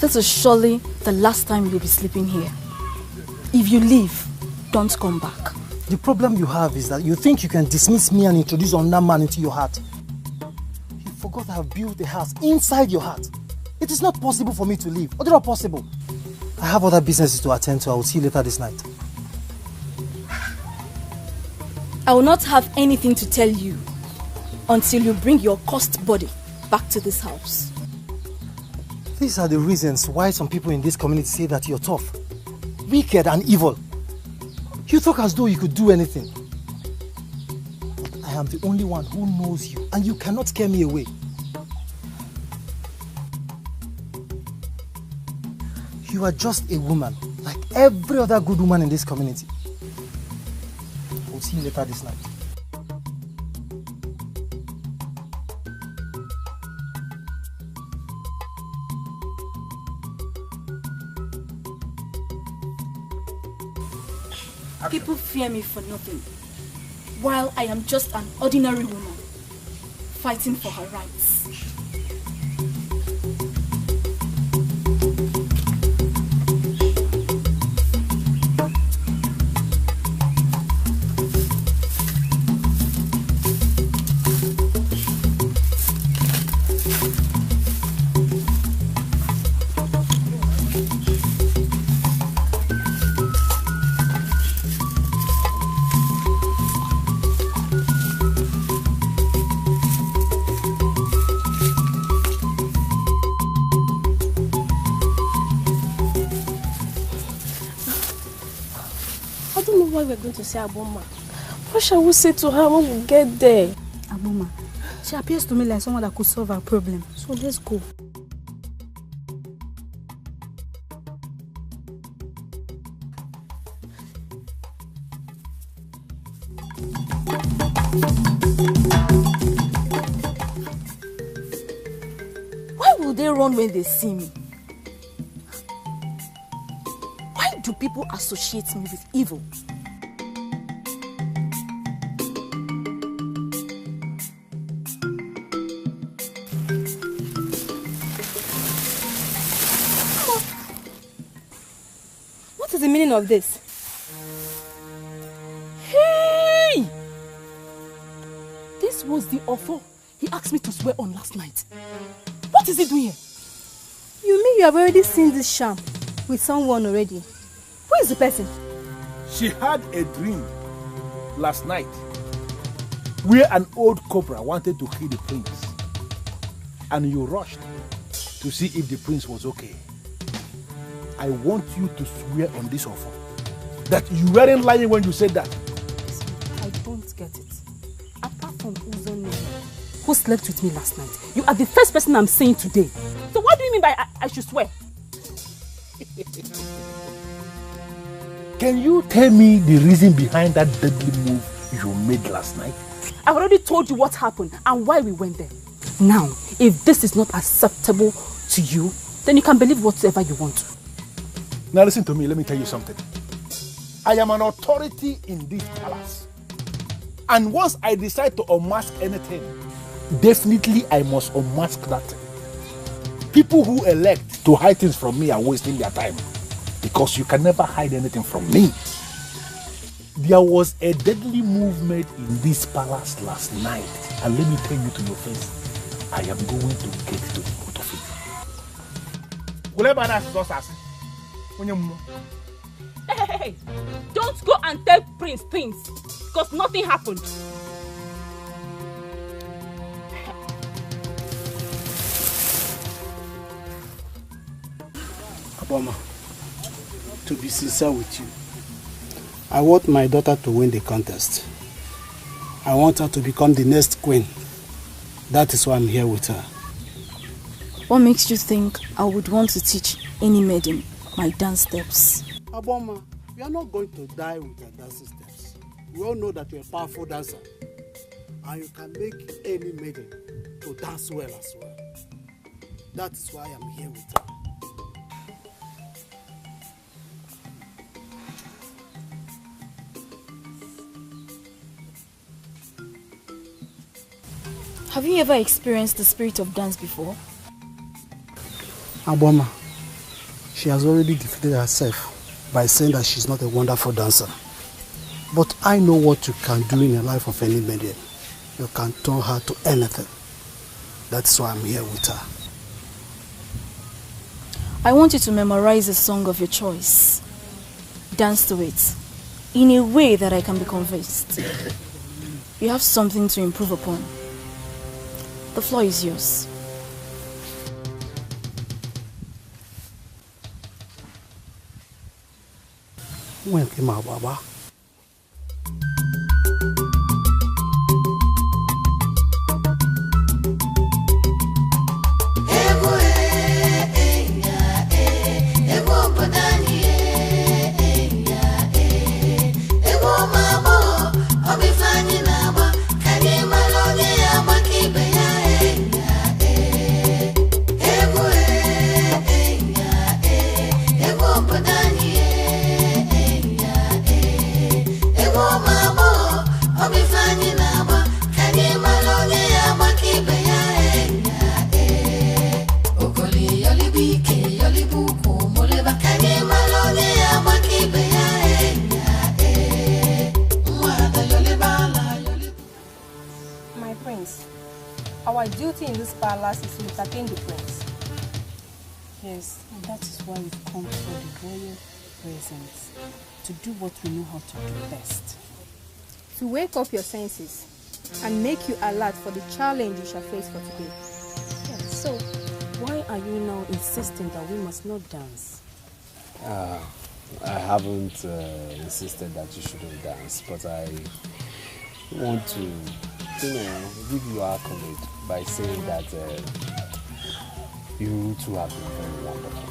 This is surely the last time you'll be sleeping here. If you leave, don't come back. The problem you have is that you think you can dismiss me and introduce another man into your heart. You forgot I have built a house inside your heart. It is not possible for me to leave. Or not possible. I have other businesses to attend to. I will see you later this night. I will not have anything to tell you until you bring your cursed body back to this house. These are the reasons why some people in this community say that you're tough, wicked and evil. You talk as though you could do anything. I am the only one who knows you, and you cannot scare me away. You are just a woman, like every other good woman in this community. We'll see you later this night. People fear me for nothing, while I am just an ordinary woman, fighting for her rights. We're going to see Aboma. What shall we say to her when we get there? Aboma, she appears to me like someone that could solve our problem. So let's go. Why will they run when they see me? Why do people associate me with evil? What is the meaning of this? Hey! This was the offer he asked me to swear on last night. What is he doing here? You mean you have already seen this sham with someone already? Who is the person? She had a dream last night where an old cobra wanted to kill the prince, and you rushed to see if the prince was okay. I want you to swear on this offer that you weren't lying when you said that. I don't get it. Apart from Uzone, who slept with me last night, you are the first person I'm seeing today. So what do you mean by I should swear? Can you tell me the reason behind that deadly move you made last night? I've already told you what happened and why we went there. Now, if this is not acceptable to you, then you can believe whatever you want. Now listen to me, let me tell you something. I am an authority in this palace. And once I decide to unmask anything, definitely I must unmask that thing. People who elect to hide things from me are wasting their time, because you can never hide anything from me. There was a deadly move made in this palace last night, and let me tell you to your face, I am going to get to the root of it. Hey, don't go and tell Prince things, because nothing happened. Aboma, to be sincere with you, I want my daughter to win the contest. I want her to become the next queen. That is why I'm here with her. What makes you think I would want to teach any maiden my dance steps? Aboma, you are not going to die with your dancing steps. We all know that you're a powerful dancer, and you can make any maiden to dance well as well. That is why I'm here with her. Have you ever experienced the spirit of dance before? Aboma, She has already defeated herself by saying that she's not a wonderful dancer. But I know what you can do in the life of any maiden. You can turn her to anything. That's why I'm here with her. I want you to memorize a song of your choice. Dance to it in a way that I can be convinced. You have something to improve upon. The floor is yours. When came out, Baba? Our duty in this palace is to entertain the prince. Yes, and that is why we've come for the royal presence, to do what we know how to do best. To wake up your senses and make you alert for the challenge you shall face for today. Yes, so why are you now insisting that we must not dance? I haven't insisted that you shouldn't dance, but I want to, give you accolade by saying that you two have been very wonderful.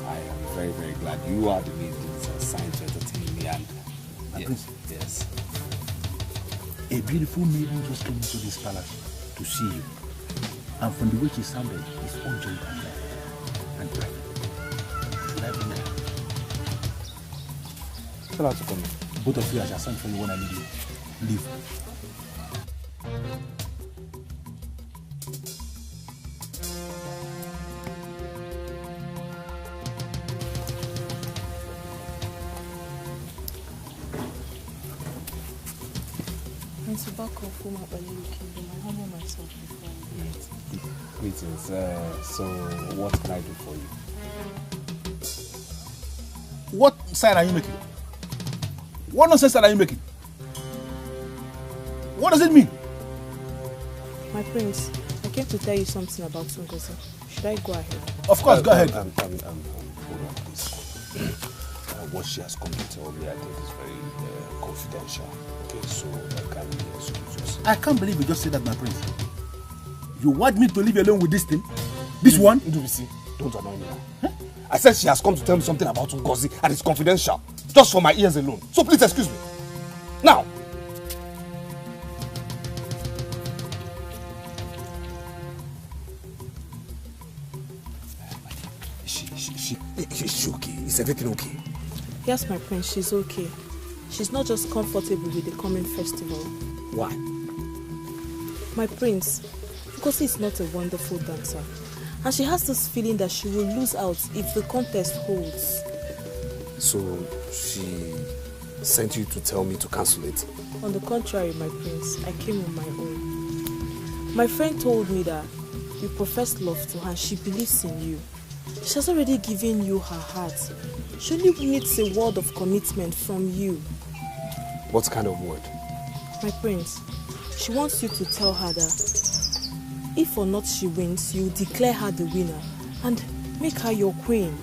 I am very, very glad you are the ladies assigned to entertain me. And yes. A beautiful maiden just came into this palace to see you. And from the way she sounded, it's urgent and private. Did I bring her? Tell her to come in. Both of you, I shall send for you when I need you. Leave. Greetings. So, what can I do for you? What sign are you making? What nonsense are you making? What does it mean? My prince, I came to tell you something about NGOZI. Should I go ahead? Of course, go ahead. Hold on, please. What she has come to tell me, I think is very confidential. Okay, so I can't I can't believe you just said that, my prince. You want me to leave alone with this thing? This one? Don't annoy me now. Huh? I said she has come to tell me something about NGOZI and it's confidential. Just for my ears alone. So please excuse me. Now! Is she okay? Is everything okay? Yes, my prince, she's okay. She's not just comfortable with the coming festival. Why? My prince, NGOZI is not a wonderful dancer. And she has this feeling that she will lose out if the contest holds. So she sent you to tell me to cancel it? On the contrary, my prince, I came on my own. My friend told me that you profess love to her and she believes in you. She has already given you her heart. She only needs a word of commitment from you. What kind of word? My prince, she wants you to tell her that if or not she wins, you declare her the winner and make her your queen.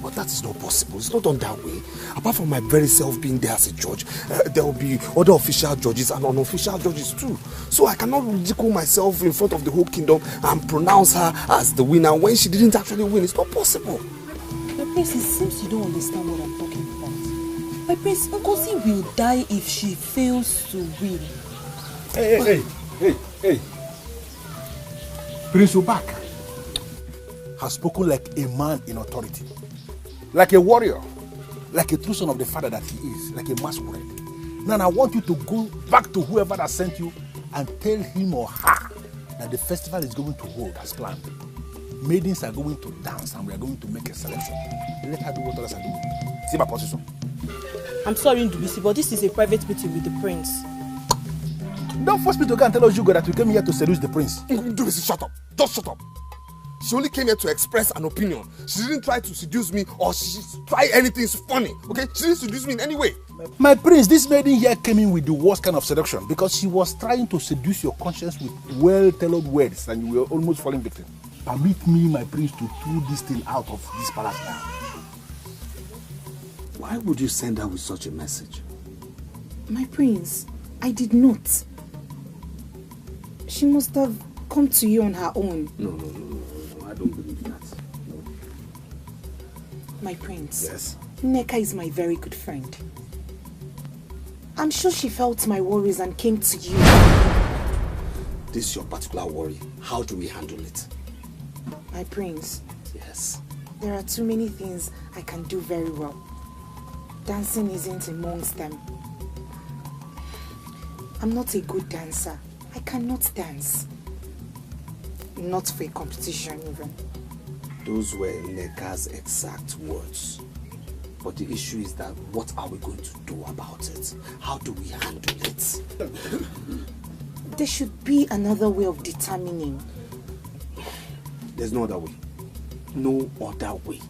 But that is not possible. It's not done that way. Apart from my very self being there as a judge, there will be other official judges and unofficial judges too. So I cannot ridicule myself in front of the whole kingdom and pronounce her as the winner when she didn't actually win. It's not possible. My prince, it seems you don't understand what I'm talking about. My prince, NGOZI will die if she fails to win. Hey. Prince Ubak has spoken like a man in authority, like a warrior, like a true son of the father that he is, like a masquerade. Now I want you to go back to whoever that sent you and tell him or her that the festival is going to hold as planned. Maidens are going to dance and we are going to make a selection. Let her do what others are doing. See my position? I'm sorry, Ndubisi, but this is a private meeting with the prince. Don't force me to go and tell us, Hugo, that we came here to seduce the prince. Ndubisi, shut up. Just shut up. She only came here to express an opinion. She didn't try to seduce me or she try anything funny. Okay? She didn't seduce me in any way. My prince, this maiden here came in with the worst kind of seduction because she was trying to seduce your conscience with well-tailored words and you were almost falling victim. Permit me, my prince, to throw this thing out of this palace now. Why would you send her with such a message? My prince, I did not. She must have come to you on her own. No. I don't believe that. No. My prince. Yes? Nneka is my very good friend. I'm sure she felt my worries and came to you. This is your particular worry. How do we handle it? My prince. Yes? There are too many things I can do very well. Dancing isn't amongst them. I'm not a good dancer. I cannot dance. Not for a competition even. Those were Nneka's exact words. But the issue is that what are we going to do about it? How do we handle it? There should be another way of determining. There's no other way. No other way.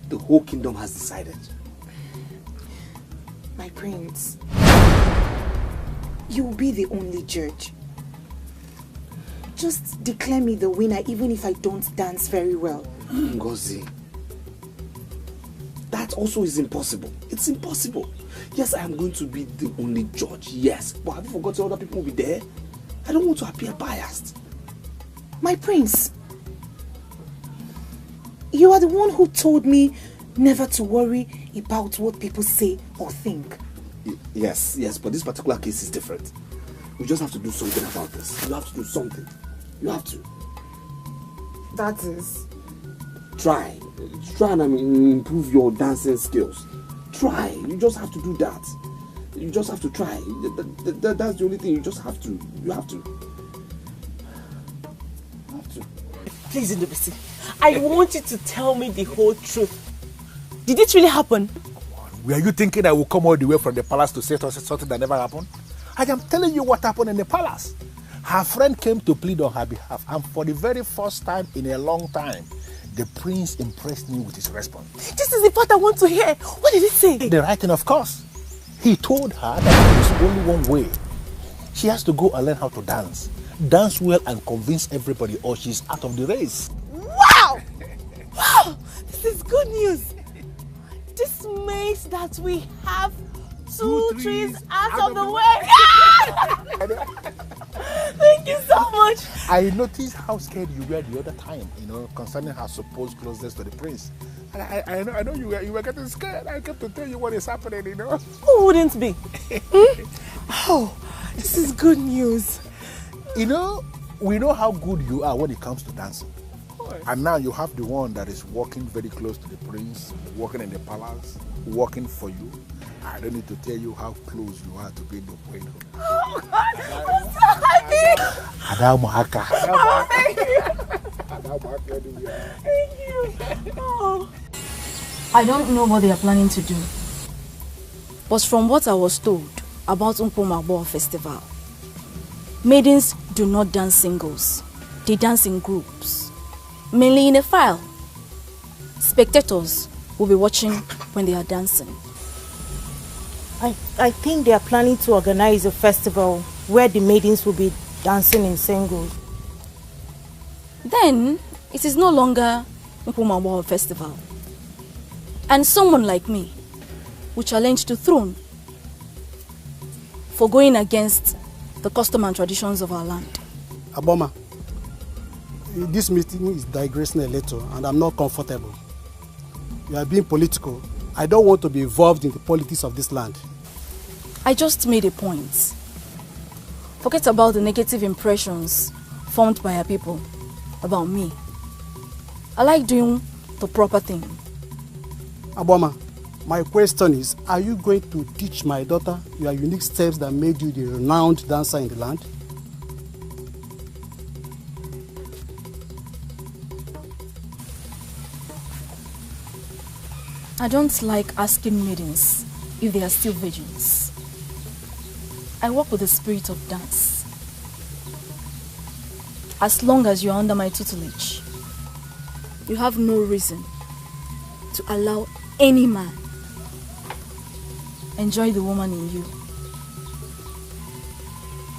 The whole kingdom has decided. My prince, you will be the only judge. Just declare me the winner even if I don't dance very well. NGOZI, that also is impossible. It's impossible. Yes, I am going to be the only judge, yes. But have you forgotten other people will be there? I don't want to appear biased. My prince, you are the one who told me never to worry about what people say or think. Yes, but this particular case is different. We just have to do something about this. You have to do something. You have to. That is? Try and improve your dancing skills. Try. You just have to do that. You just have to try. That's the only thing. You just have to. You have to. Please, Ndubisi, I want you to tell me the whole truth. Did it really happen? Were you thinking I will come all the way from the palace to say something that never happened? I am telling you what happened in the palace. Her friend came to plead on her behalf, and for the very first time in a long time, the prince impressed me with his response. This is the part I want to hear. What did he say? The writing, of course. He told her that there is only one way. She has to go and learn how to dance. Dance well and convince everybody or she's out of the race. Wow! Wow! This is good news. This means that we have two trees out of the way. Thank you so much. I noticed how scared you were the other time, concerning her supposed closeness to the prince. I know you were getting scared. I kept to tell you what is happening, Who wouldn't be? Oh, this is good news. We know how good you are when it comes to dancing. And now you have the one that is walking very close to the prince, walking in the palace, working for you. I don't need to tell you how close you are to being the queen. Oh God, I'm so happy. Oh, thank you. Thank you. Oh. I don't know what they are planning to do. But from what I was told about Magbo Festival, maidens do not dance singles. They dance in groups, mainly in a file. Spectators will be watching when they are dancing. I think they are planning to organize a festival where the maidens will be dancing in singles. Then it is no longer Magbo Festival. And someone like me will challenge the throne for going against the custom and traditions of our land. Aboma, this meeting is digressing a little and I'm not comfortable. You are being political. I don't want to be involved in the politics of this land. I just made a point. Forget about the negative impressions formed by our people about me. I like doing the proper thing. Aboma, my question is, are you going to teach my daughter your unique steps that made you the renowned dancer in the land? I don't like asking maidens if they are still virgins. I work with the spirit of dance. As long as you are under my tutelage, you have no reason to allow any man enjoy the woman in you.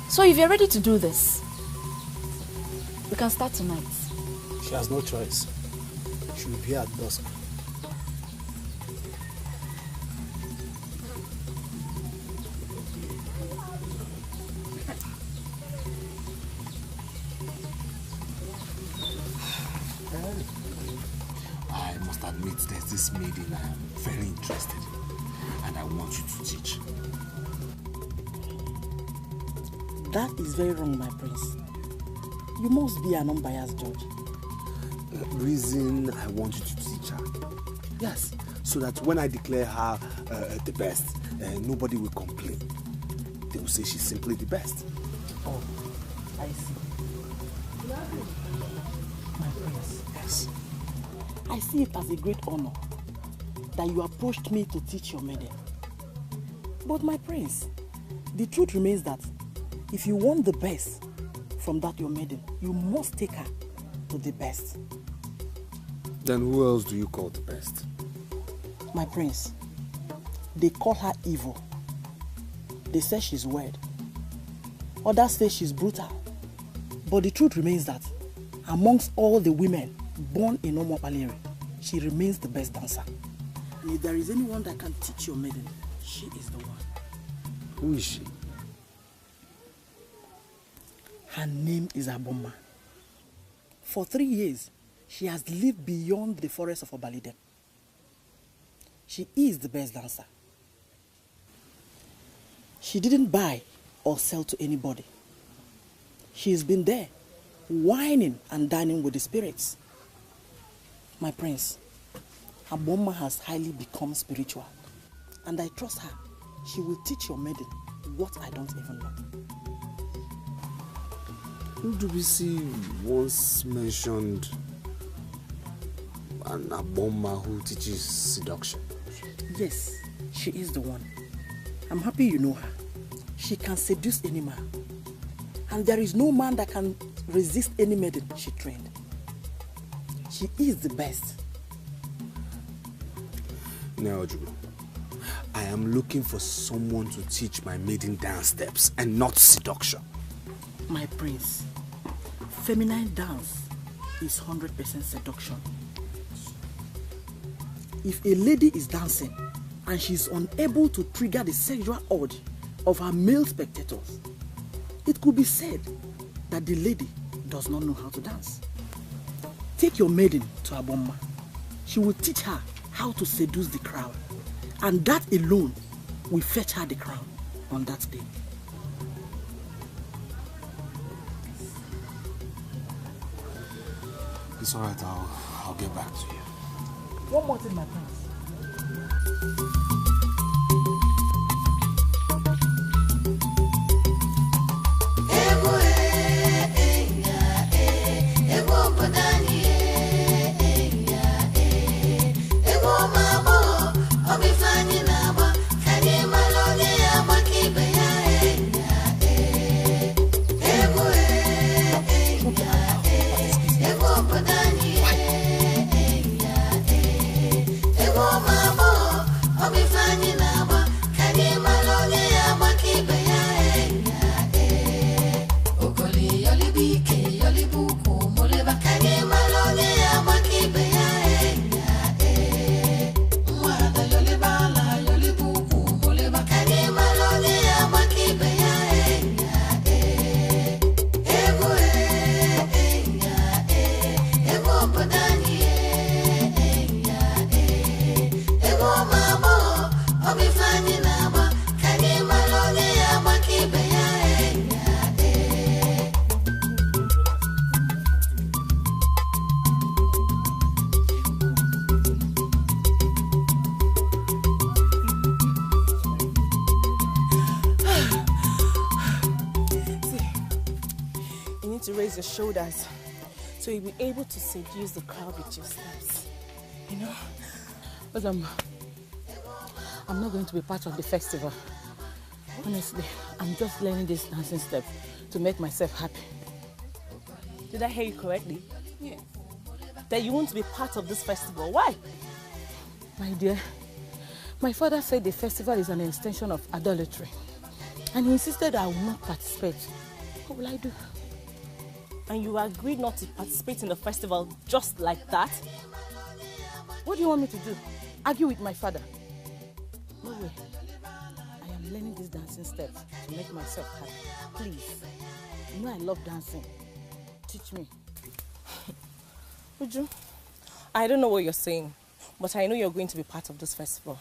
So if you're ready to do this, we can start tonight. She has no choice. She will be here at dusk. I must admit there's this maiden I am very interested in, and I want you to teach. That is very wrong, my prince. You must be an unbiased judge. The reason I want you to teach her, yes, so that when I declare her the best, nobody will complain. They will say she's simply the best. Oh, I see. My prince. Yes. I see it as a great honor that you approached me to teach your maiden. But my prince, the truth remains that if you want the best from that your maiden, you must take her to the best. Then who else do you call the best? My prince, they call her evil. They say she's weird. Others say she's brutal. But the truth remains that amongst all the women born in Omopalere, she remains the best dancer. And if there is anyone that can teach your maiden, she is the one. Who is she? Her name is Aboma. For 3 years, she has lived beyond the forest of Obalide. She is the best dancer. She didn't buy or sell to anybody. She's been there, whining and dining with the spirits. My prince, Aboma has highly become spiritual, and I trust her. She will teach your maiden what I don't even know. UGBC once mentioned an Aboma who teaches seduction. Yes, she is the one. I'm happy you know her. She can seduce any man. And there is no man that can resist any maiden she trained. She is the best. Now, Ojubu, I am looking for someone to teach my maiden dance steps and not seduction. My prince, feminine dance is 100% seduction. If a lady is dancing and she's unable to trigger the sexual urge of her male spectators, it could be said that the lady does not know how to dance. Take your maiden to Aboma. She will teach her how to seduce the crowd, and that alone will fetch her the crown on that day. It's alright, I'll get back to you. One more thing, my prince. Your shoulders so you'll be able to seduce the crowd with your steps, you know. But I'm not going to be part of the festival. Honestly, I'm just learning this dancing step to make myself happy. Did I hear you correctly? Yeah. That you want to be part of this festival. Why? My dear, my father said the festival is an extension of idolatry. And he insisted I will not participate. What will I do? And you agreed not to participate in the festival just like that? What do you want me to do? Argue with my father? No way. I am learning these dancing steps to make myself happy. Please. You know I love dancing. Teach me. Uju, I don't know what you're saying, but I know you're going to be part of this festival.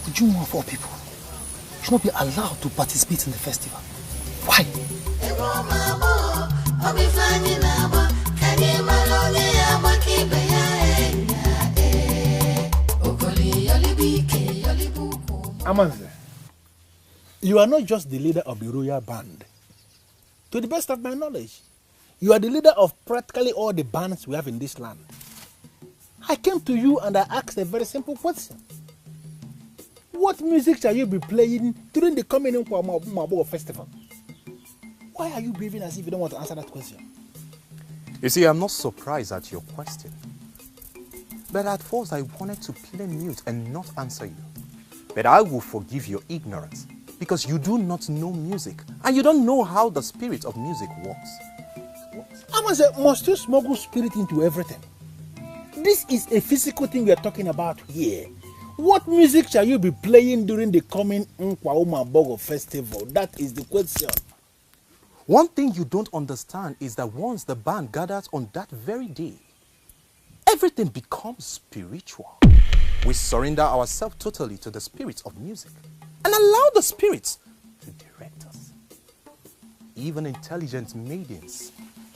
Ujunwa of all people should not be allowed to participate in the festival. Why? Amanze, you are not just the leader of the royal band. To the best of my knowledge, you are the leader of practically all the bands we have in this land. I came to you and I asked a very simple question. What music shall you be playing during the coming Nkwa festival? Why are you behaving as if you don't want to answer that question? You see, I'm not surprised at your question. But at first I wanted to play mute and not answer you. But I will forgive your ignorance because you do not know music and you don't know how the spirit of music works. Amanze, must you smuggle spirit into everything? This is a physical thing we are talking about here. What music shall you be playing during the coming Nkwa festival? That is the question. One thing you don't understand is that once the band gathers on that very day, everything becomes spiritual. We surrender ourselves totally to the spirit of music and allow the spirits to direct us. Even intelligent maidens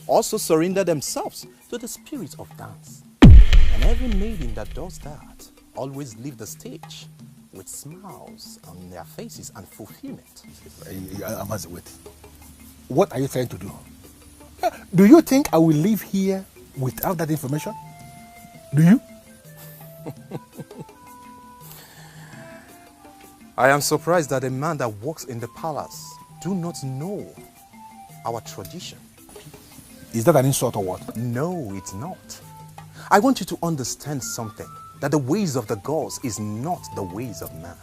also surrender themselves to the spirit of dance. And every maiden that does that always leave the stage with smiles on their faces and fulfillment. Amaze, wait. What are you trying to do? Do you think I will leave here without that information? Do you? I am surprised that a man that works in the palace do not know our tradition. Is that an insult or what? No, it's not. I want you to understand something. That the ways of the gods is not the ways of man.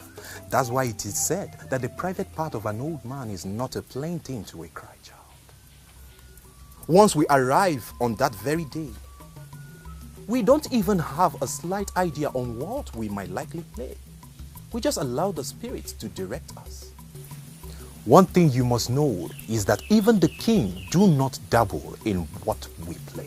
That's why it is said that the private part of an old man is not a plain thing to a cry child. Once we arrive on that very day, we don't even have a slight idea on what we might likely play. We just allow the spirits to direct us. One thing you must know is that even the king do not dabble in what we play.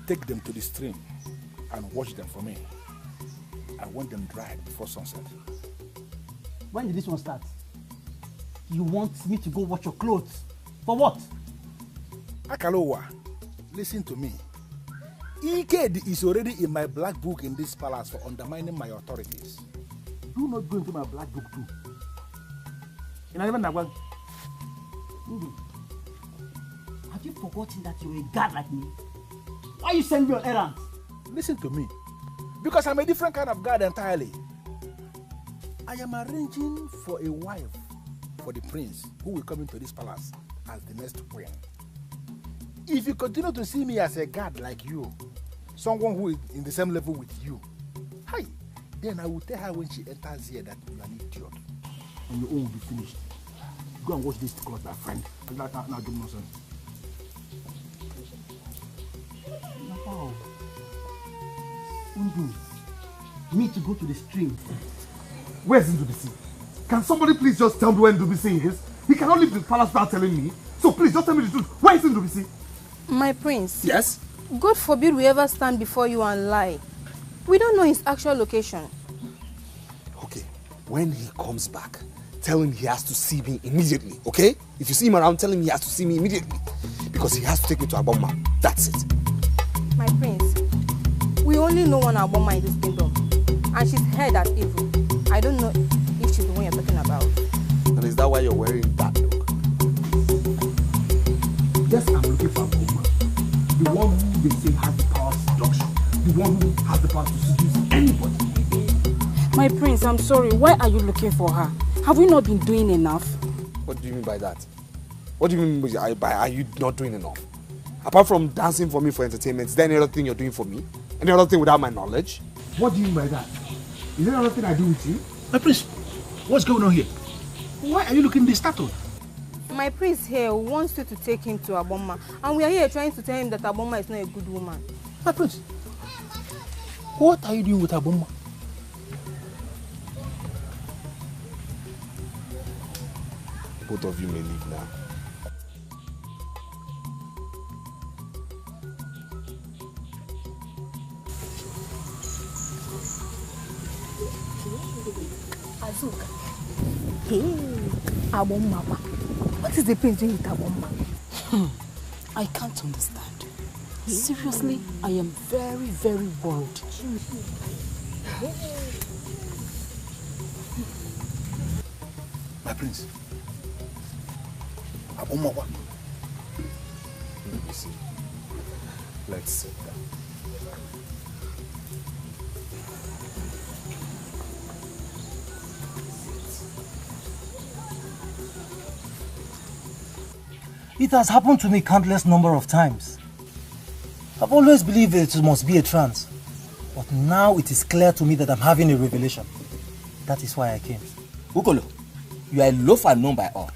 Take them to the stream and wash them for me. I want them dried before sunset. When did this one start? You want me to go wash your clothes? For what? Akalowa, listen to me. EKD is already in my black book in this palace for undermining my authorities. Do not go into my black book too. Have you forgotten that you're a guard like me? Why you send me on errands? Listen to me. Because I'm a different kind of guard entirely. I am arranging for a wife for the prince who will come into this palace as the next queen. If you continue to see me as a guard like you, someone who is in the same level with you, hi, then I will tell her when she enters here that you are an idiot. And your own will be finished. go and watch this clothes, my friend. Now do nonsense. No. Undu, me to go to the stream. Where's Ndubisi? Can somebody please just tell me where Ndubisi is? He cannot leave the palace without telling me. So please just tell me the truth. Where is Ndubisi? My prince. Yes? God forbid we ever stand before you and lie. We don't know his actual location. Okay, when he comes back, tell him he has to see me immediately, okay? If you see him around, tell him he has to see me immediately. Because he has to take me to Agboma. That's it. My prince, we only know one Agboma in this kingdom. And she's head at evil. I don't know if she's the one you're talking about. And is that why you're wearing that look? Yes, I'm looking for Agboma. The one who they say has the power of seduction. The one who has the power to seduce anybody. My prince, I'm sorry. Why are you looking for her? Have we not been doing enough? What do you mean by that? What do you mean by are you not doing enough? Apart from dancing for me for entertainment, is there any other thing you're doing for me? Any other thing without my knowledge? What do you mean by that? Is there another thing I do with you? My prince, what's going on here? Why are you looking this startled? My prince here wants you to take him to Agboma. And we are here trying to tell him that Agboma is not a good woman. My prince, what are you doing with Agboma? Both of you may leave now. Azuka. Hey, Agboma. What is the prince doing with Agboma? I can't understand. Seriously, I am very, very worried. My prince, Agboma. Let me see. Let's sit down. It has happened to me countless number of times. I've always believed it must be a trance. But now it is clear to me that I'm having a revelation. That is why I came. Ukolo, you are a loafer known by all.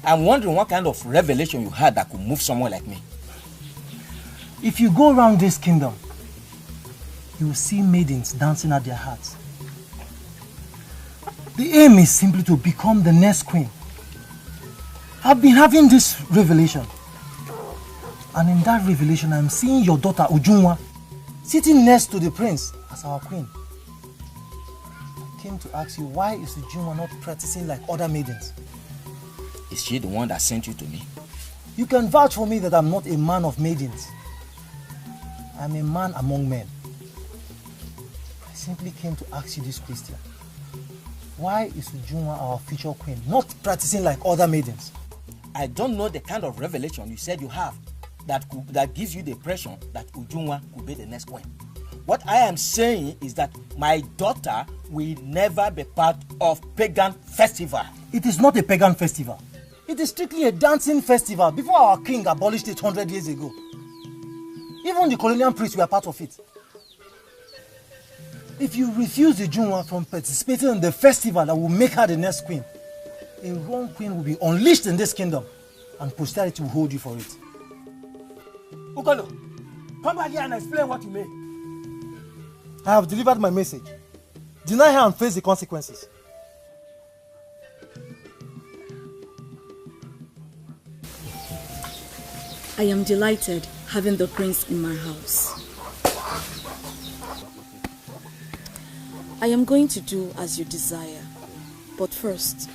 I'm wondering what kind of revelation you had that could move someone like me. If you go around this kingdom, you will see maidens dancing at their hearts. The aim is simply to become the next queen. I've been having this revelation. And in that revelation, I'm seeing your daughter Ujunwa sitting next to the prince as our queen. I came to ask you, why is Ujunwa not practicing like other maidens? Is she the one that sent you to me? You can vouch for me that I'm not a man of maidens. I'm a man among men. I simply came to ask you this question. Why is Ujunwa, our future queen, not practicing like other maidens? I don't know the kind of revelation you said you have that gives you the impression that Ujunwa could be the next queen. What I am saying is that my daughter will never be part of pagan festival. It is not a pagan festival. It is strictly a dancing festival before our king abolished it 100 years ago. Even the colonial priests were part of it. If you refuse the Ujunwa from participating in the festival that will make her the next queen, a wrong queen will be unleashed in this kingdom and posterity will hold you for it. Ukolo, come back here and explain what you mean. I have delivered my message. Deny her and face the consequences. I am delighted having the prince in my house. I am going to do as you desire. But first,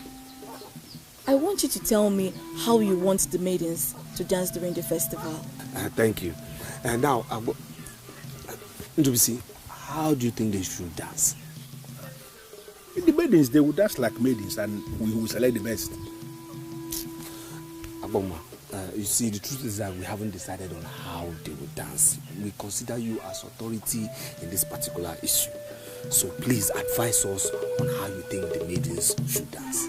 I want you to tell me how you want the maidens to dance during the festival. Thank you. And now, Ndubisi, how do you think they should dance? The maidens, they will dance like maidens and we will select the best. Agboma, you see, the truth is that we haven't decided on how they will dance. We consider you as authority in this particular issue. So please advise us on how you think the maidens should dance.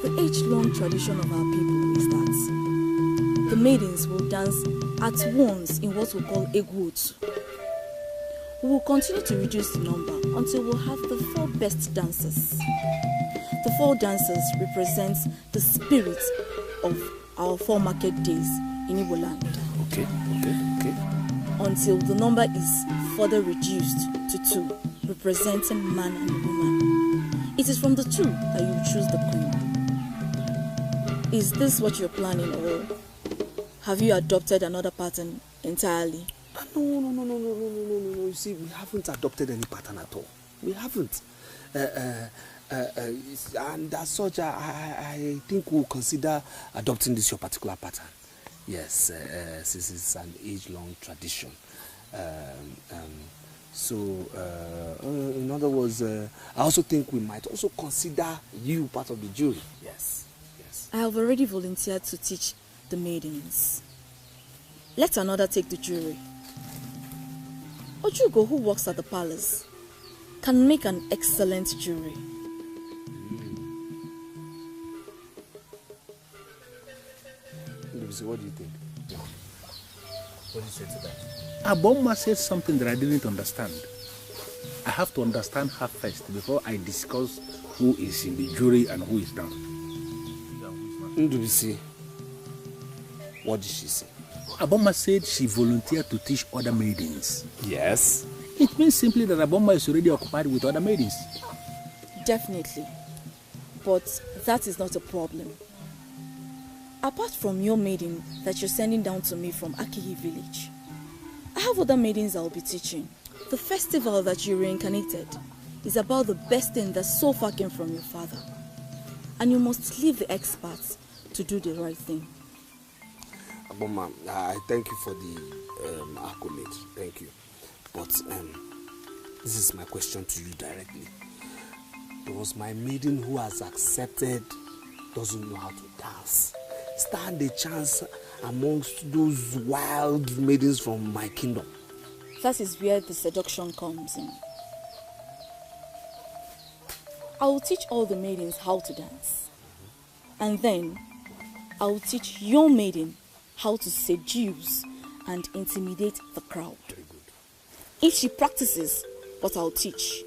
The age-long tradition of our people is that the maidens will dance at once in what we call EZEUGWU. We will continue to reduce the number until we'll have the 4 best dancers. The 4 dancers represent the spirit of our 4 market days in Igbo land. Okay. Until the number is further reduced to 2, representing man and woman. It is from the 2 that you choose the queen. Is this what you're planning, or have you adopted another pattern entirely? No. You see, we haven't adopted any pattern at all. We haven't. And as such, I think we'll consider adopting this your particular pattern. Yes, this is an age-long tradition. So, in other words, I also think we might also consider you part of the jury. Yes. I have already volunteered to teach the maidens. Let another take the jury. Ojugo, who works at the palace, can make an excellent jury. What do you think? What do you say to that? Aboma said something that I didn't understand. I have to understand her first before I discuss who is in the jury and who is down. Ndubisi, what did she say? Aboma said she volunteered to teach other maidens. Yes. It means simply that Aboma is already occupied with other maidens. Definitely. But that is not a problem. Apart from your maiden that you're sending down to me from Akihi village, I have other maidens I'll be teaching. The festival that you reincarnated is about the best thing that so far came from your father. And you must leave the experts to do the right thing. Aboma, I thank you for the accolade. Thank you. But this is my question to you directly. Does my maiden who has accepted doesn't know how to dance stand a chance amongst those wild maidens from my kingdom? That is where the seduction comes in. I will teach all the maidens how to dance. And then I will teach your maiden how to seduce and intimidate the crowd. If she practices what I'll teach,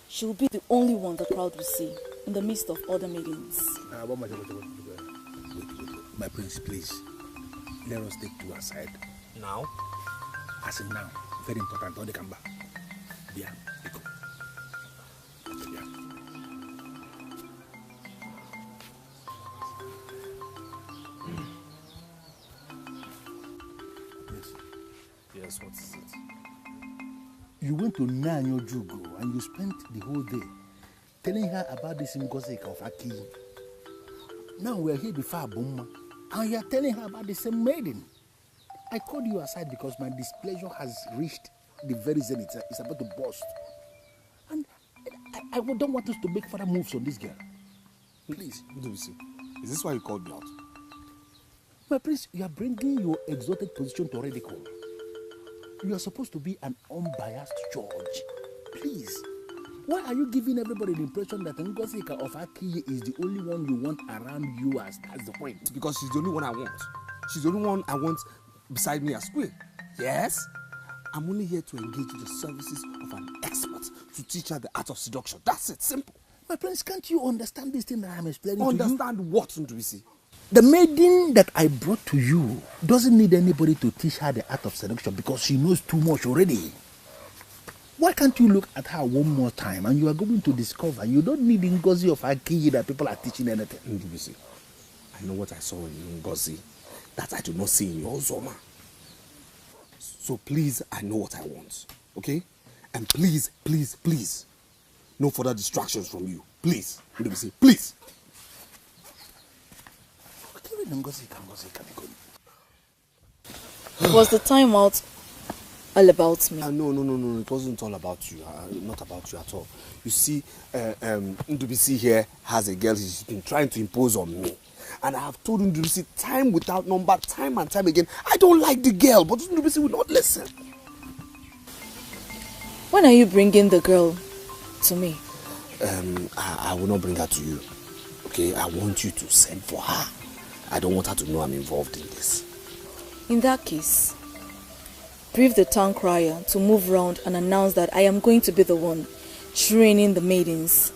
she will be the only one the crowd will see in the midst of other maidens. Wait. My prince, please. Let us take 2 aside. Now? As in now. Very important. Don't they come back? Yeah. Yes, what is it? You went to Nanyo Jugo and you spent the whole day telling her about this NGOZI of Aki. Now we are here before Aboma and you are telling her about the same maiden. I called you aside because my displeasure has reached the very zenith. It's about to burst. And I don't want us to make further moves on this girl. Please. Is this why you called me out? My prince, you are bringing your exalted position to ridicule. You are supposed to be an unbiased judge. Please. Why are you giving everybody the impression that NGOZI of Aki is the only one you want around you as that's the point? Because she's the only one I want. She's the only one I want beside me as queen. Yes? I'm only here to engage the services of an expert to teach her the art of seduction. That's it. Simple. My prince, can't you understand this thing that I'm explaining to you? Understand what, Ndubisi? The maiden that I brought to you doesn't need anybody to teach her the art of seduction because she knows too much already. Why can't you look at her one more time and you are going to discover you don't need NGOZI of Aki that people are teaching anything. Ndubisi, I know what I saw in NGOZI that I do not see in your Zoma. So please, I know what I want. Okay? And please, please, please, no further distractions from you. Please, Ndubisi, please. Was the time out all about me? No. It wasn't all about you. Not about you at all. You see, Ndubisi here has a girl he's been trying to impose on me. And I have told Ndubisi time without number, time and time again, I don't like the girl, but Ndubisi will not listen. When are you bringing the girl to me? I will not bring her to you. Okay, I want you to send for her. I don't want her to know I'm involved in this. In that case, brief the town crier to move round and announce that I am going to be the one training the maidens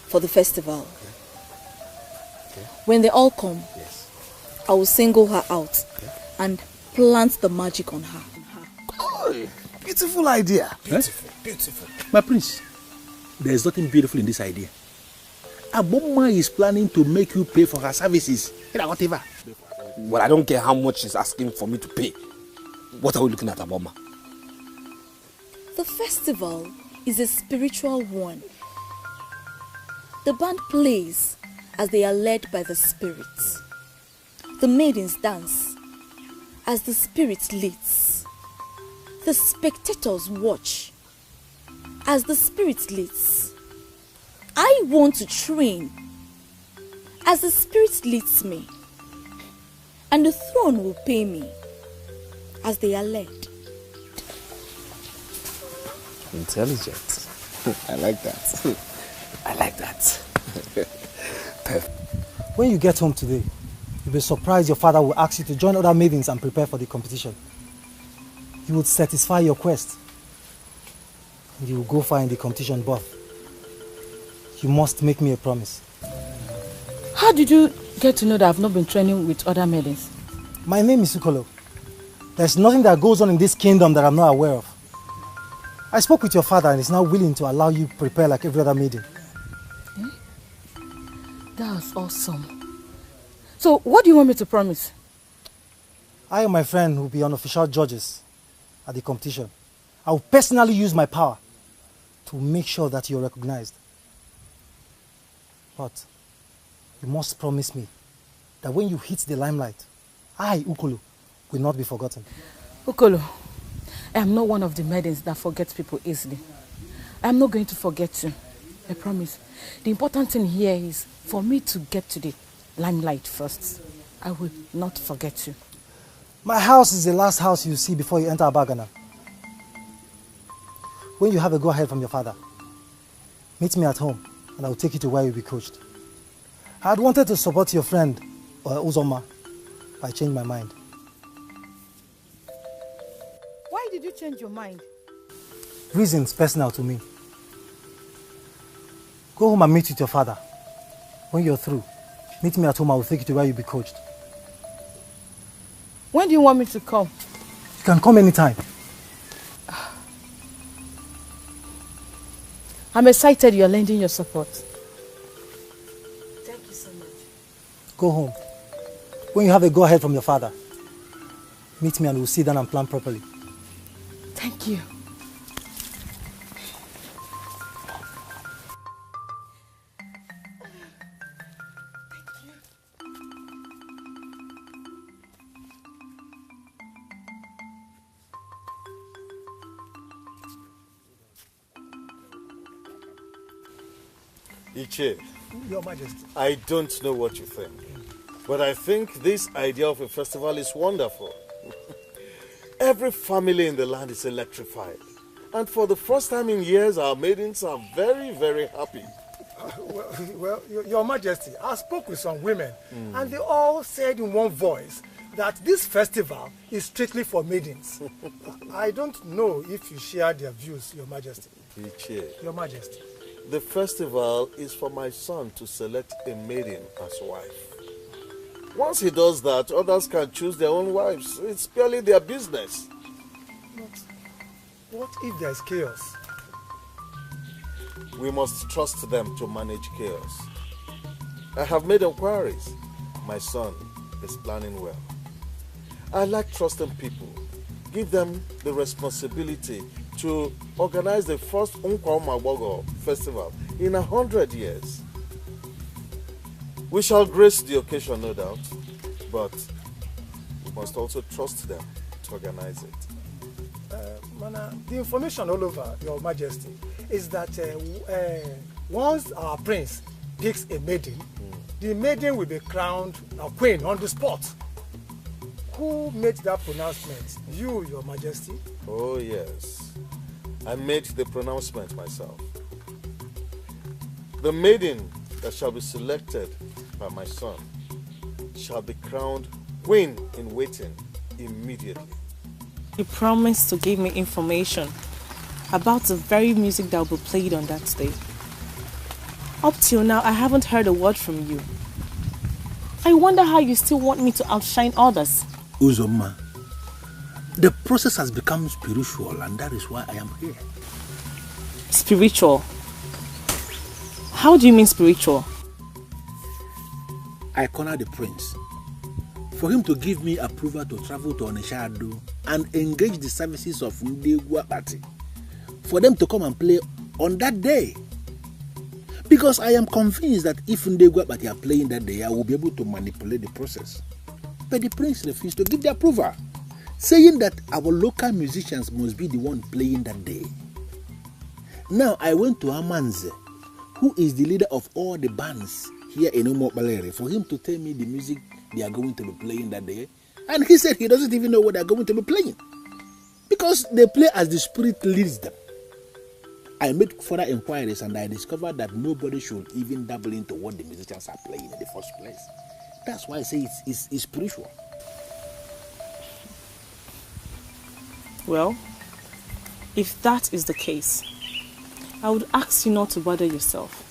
for the festival. When they all come, I will single her out and plant the magic on her. Oh, beautiful idea. Beautiful, beautiful. My prince, there is nothing beautiful in this idea. Aboma is planning to make you pay for her services. Whatever. Well, I don't care how much she's asking for me to pay. What are we looking at, Aboma? The festival is a spiritual one. The band plays as they are led by the spirits. The maidens dance as the spirit leads. The spectators watch as the spirit leads. I want to train as the spirit leads me, and the throne will pay me as they are led. Intelligent. I like that. I like that. When you get home today, you'll be surprised your father will ask you to join other maidens and prepare for the competition. He would satisfy your quest. And you will go far in the competition, but you must make me a promise. How did you get to know that I've not been training with other maidens? My name is Ukolo. There's nothing that goes on in this kingdom that I'm not aware of. I spoke with your father and he's now willing to allow you prepare like every other maiden. That was awesome. So, what do you want me to promise? I and my friend will be unofficial judges at the competition. I will personally use my power to make sure that you're recognized. But you must promise me that when you hit the limelight, I, Ukolo, will not be forgotten. Ukolo, I am not one of the maidens that forgets people easily. I am not going to forget you. I promise. The important thing here is for me to get to the limelight first. I will not forget you. My house is the last house you see before you enter Abagana. When you have a go-ahead from your father, meet me at home and I will take you to where you'll be coached. I had wanted to support your friend, Uzoma, but I changed my mind. Why did you change your mind? Reasons personal to me. Go home and meet with your father. When you're through, meet me at home. I will take you to where you'll be coached. When do you want me to come? You can come anytime. I'm excited you're lending your support. Thank you so much. Go home. When you have a go-ahead from your father, meet me and we'll sit down and plan properly. Thank you. Iche, Your Majesty. I don't know what you think, but I think this idea of a festival is wonderful. Every family in the land is electrified. And for the first time in years, our maidens are very, very happy. Well, Your Majesty, I spoke with some women, and they all said in one voice that this festival is strictly for maidens. I don't know if you share their views, Your Majesty. Iche, Your Majesty. the festival is for my son to select a maiden as wife. Once he does that, others can choose their own wives. It's purely their business. But what if there's chaos? We must trust them to manage chaos. I have made inquiries. My son is planning well. I like trusting people. Give them the responsibility to organize the first Nkwa festival in 100 years. We shall grace the occasion, no doubt, but we must also trust them to organize it. Mana, the information all over, Your Majesty, is that once our prince picks a maiden, the maiden will be crowned a queen on the spot. Who made that pronouncement? You, Your Majesty? Oh, yes. I made the pronouncement myself. The maiden that shall be selected by my son shall be crowned queen in waiting immediately. He promised to give me information about the very music that will be played on that day. Up till now, I haven't heard a word from you. I wonder how you still want me to outshine others. Uzoma, the process has become spiritual, and that is why I am here. Spiritual? How do you mean spiritual? I corner the prince for him to give me approval to travel to Onitsha and engage the services of Ndegwa Party for them to come and play on that day. Because I am convinced that if Ndegwa Party are playing that day, I will be able to manipulate the process. But the prince refused to give the approval, saying that our local musicians must be the one playing that day. Now I went to Amanze, who is the leader of all the bands here in Umokbalere, for him to tell me the music they are going to be playing that day. And he said he doesn't even know what they are going to be playing, because they play as the spirit leads them. I made further inquiries and I discovered that nobody should even dabble into what the musicians are playing in the first place. That's why I say it's spiritual. Well, if that is the case, I would ask you not to bother yourself.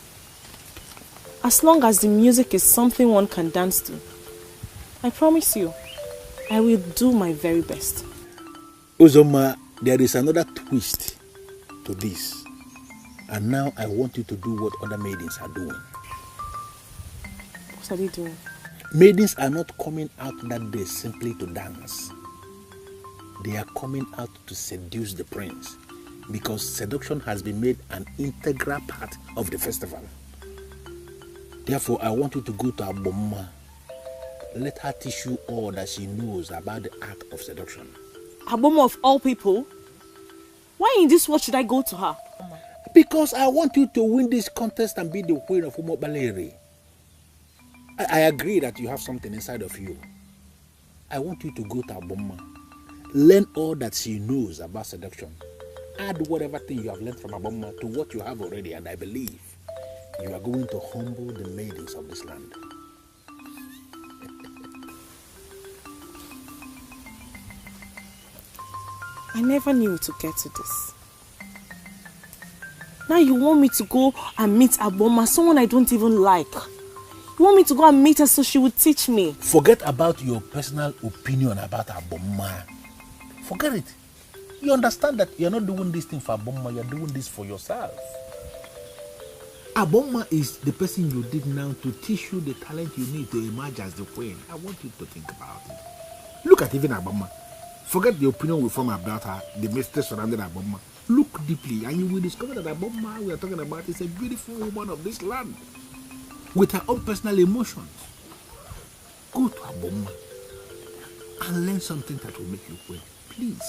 As long as the music is something one can dance to, I promise you, I will do my very best. Uzoma, there is another twist to this. And now I want you to do what other maidens are doing. What are they doing? Maidens are not coming out that day simply to dance. They are coming out to seduce the prince, because seduction has been made an integral part of the festival. Therefore, I want you to go to Aboma. Let her teach you all that she knows about the art of seduction. Aboma of all people? Why in this world should I go to her? Because I want you to win this contest and be the queen of Umobaleri. I agree that you have something inside of you. I want you to go to Aboma. Learn all that she knows about seduction. Add whatever thing you have learned from Aboma to what you have already, and I believe you are going to humble the maidens of this land. I never knew it would get to this. Now you want me to go and meet Aboma, someone I don't even like. You want me to go and meet her so she would teach me? Forget about your personal opinion about Aboma. Forget it. You understand that you're not doing this thing for Aboma, you're doing this for yourself. Aboma is the person you did now to teach you the talent you need to emerge as the queen. I want you to think about it. Look at even Aboma. Forget the opinion we form about her, the mistress surrounding Aboma. Look deeply and you will discover that Aboma we are talking about is a beautiful woman of this land with her own personal emotions. Go to Aboma and learn something that will make you queen. Please.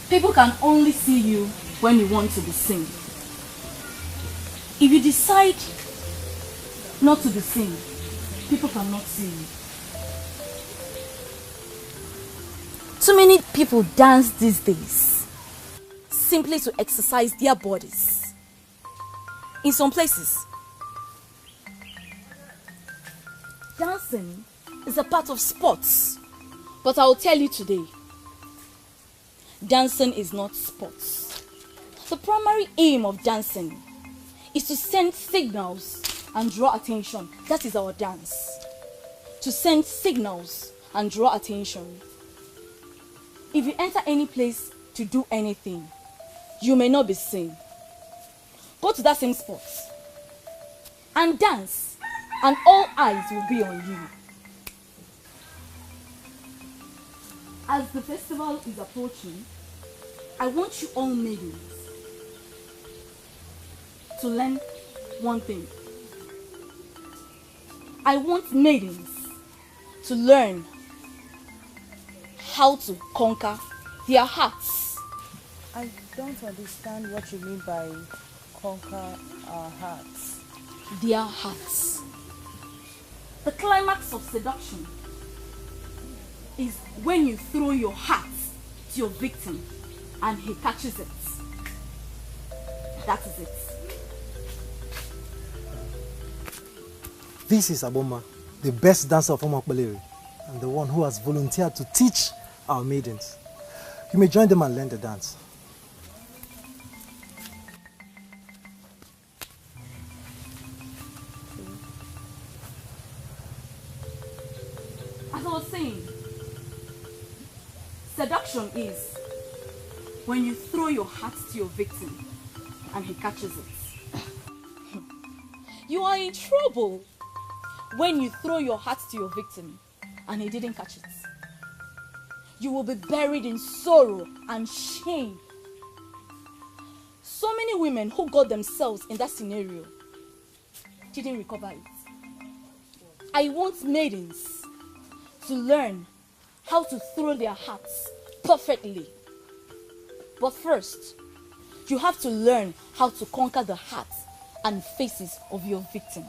People can only see you when you want to be seen. If you decide not to be seen, people cannot see you. Too many people dance these days simply to exercise their bodies. In some places, dancing is a part of sports. But I will tell you today, dancing is not sports. The primary aim of dancing is to send signals and draw attention. That is our dance. To send signals and draw attention. If you enter any place to do anything, you may not be seen. Go to that same spot and dance, and all eyes will be on you. As the festival is approaching, I want you all maidens to learn one thing. I want maidens to learn how to conquer their hearts. I don't understand what you mean by conquer our hearts. Their hearts. The climax of seduction is when you throw your heart to your victim and he catches it. That is it. This is Aboma, the best dancer of Unyigbbo, and the one who has volunteered to teach our maidens. You may join them and learn the dance. As I was saying, seduction is when you throw your heart to your victim and he catches it. You are in trouble when you throw your heart to your victim and he didn't catch it. You will be buried in sorrow and shame. So many women who got themselves in that scenario didn't recover it. I want maidens to learn how to throw their hearts perfectly. But first, you have to learn how to conquer the hearts and faces of your victims.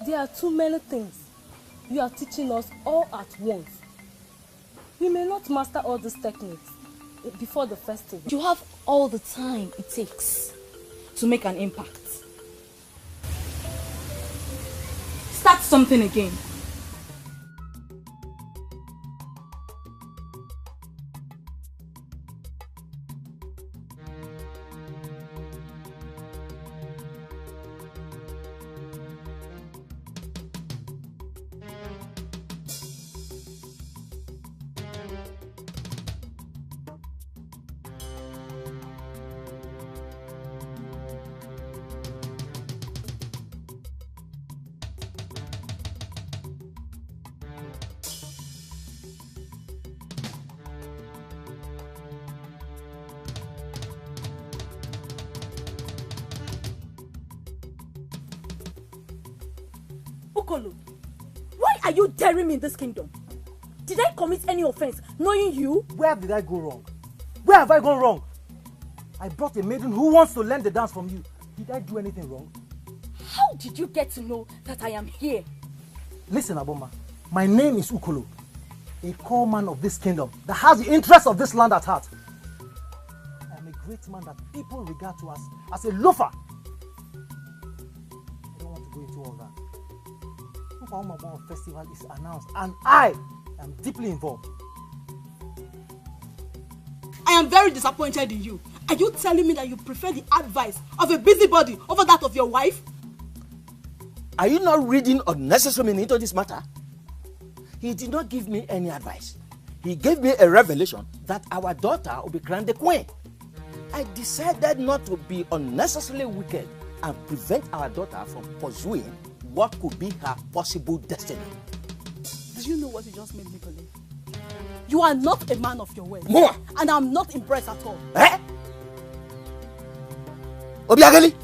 There are too many things you are teaching us all at once. We may not master all these techniques before the festival. You have all the time it takes to make an impact. Start something again. Why are you daring me in this kingdom? Did I commit any offense knowing you? Where did I go wrong? Where have I gone wrong? I brought a maiden who wants to learn the dance from you. Did I do anything wrong? How did you get to know that I am here? Listen, Aboma, my name is Ukolo, a core man of this kingdom that has the interests of this land at heart. I am a great man that people regard to as a loafer. I don't want to go into all that. Umabon festival is announced and I am deeply involved. I am very disappointed in you. Are you telling me that you prefer the advice of a busybody over that of your wife? Are you not reading unnecessary meaning into this matter? He did not give me any advice. He gave me a revelation that our daughter will be crowned the queen. I decided not to be unnecessarily wicked and prevent our daughter from pursuing what could be her possible destiny. Do you know what you just made me believe? You are not a man of your word. More. And I'm not impressed at all. Eh? Obiageli,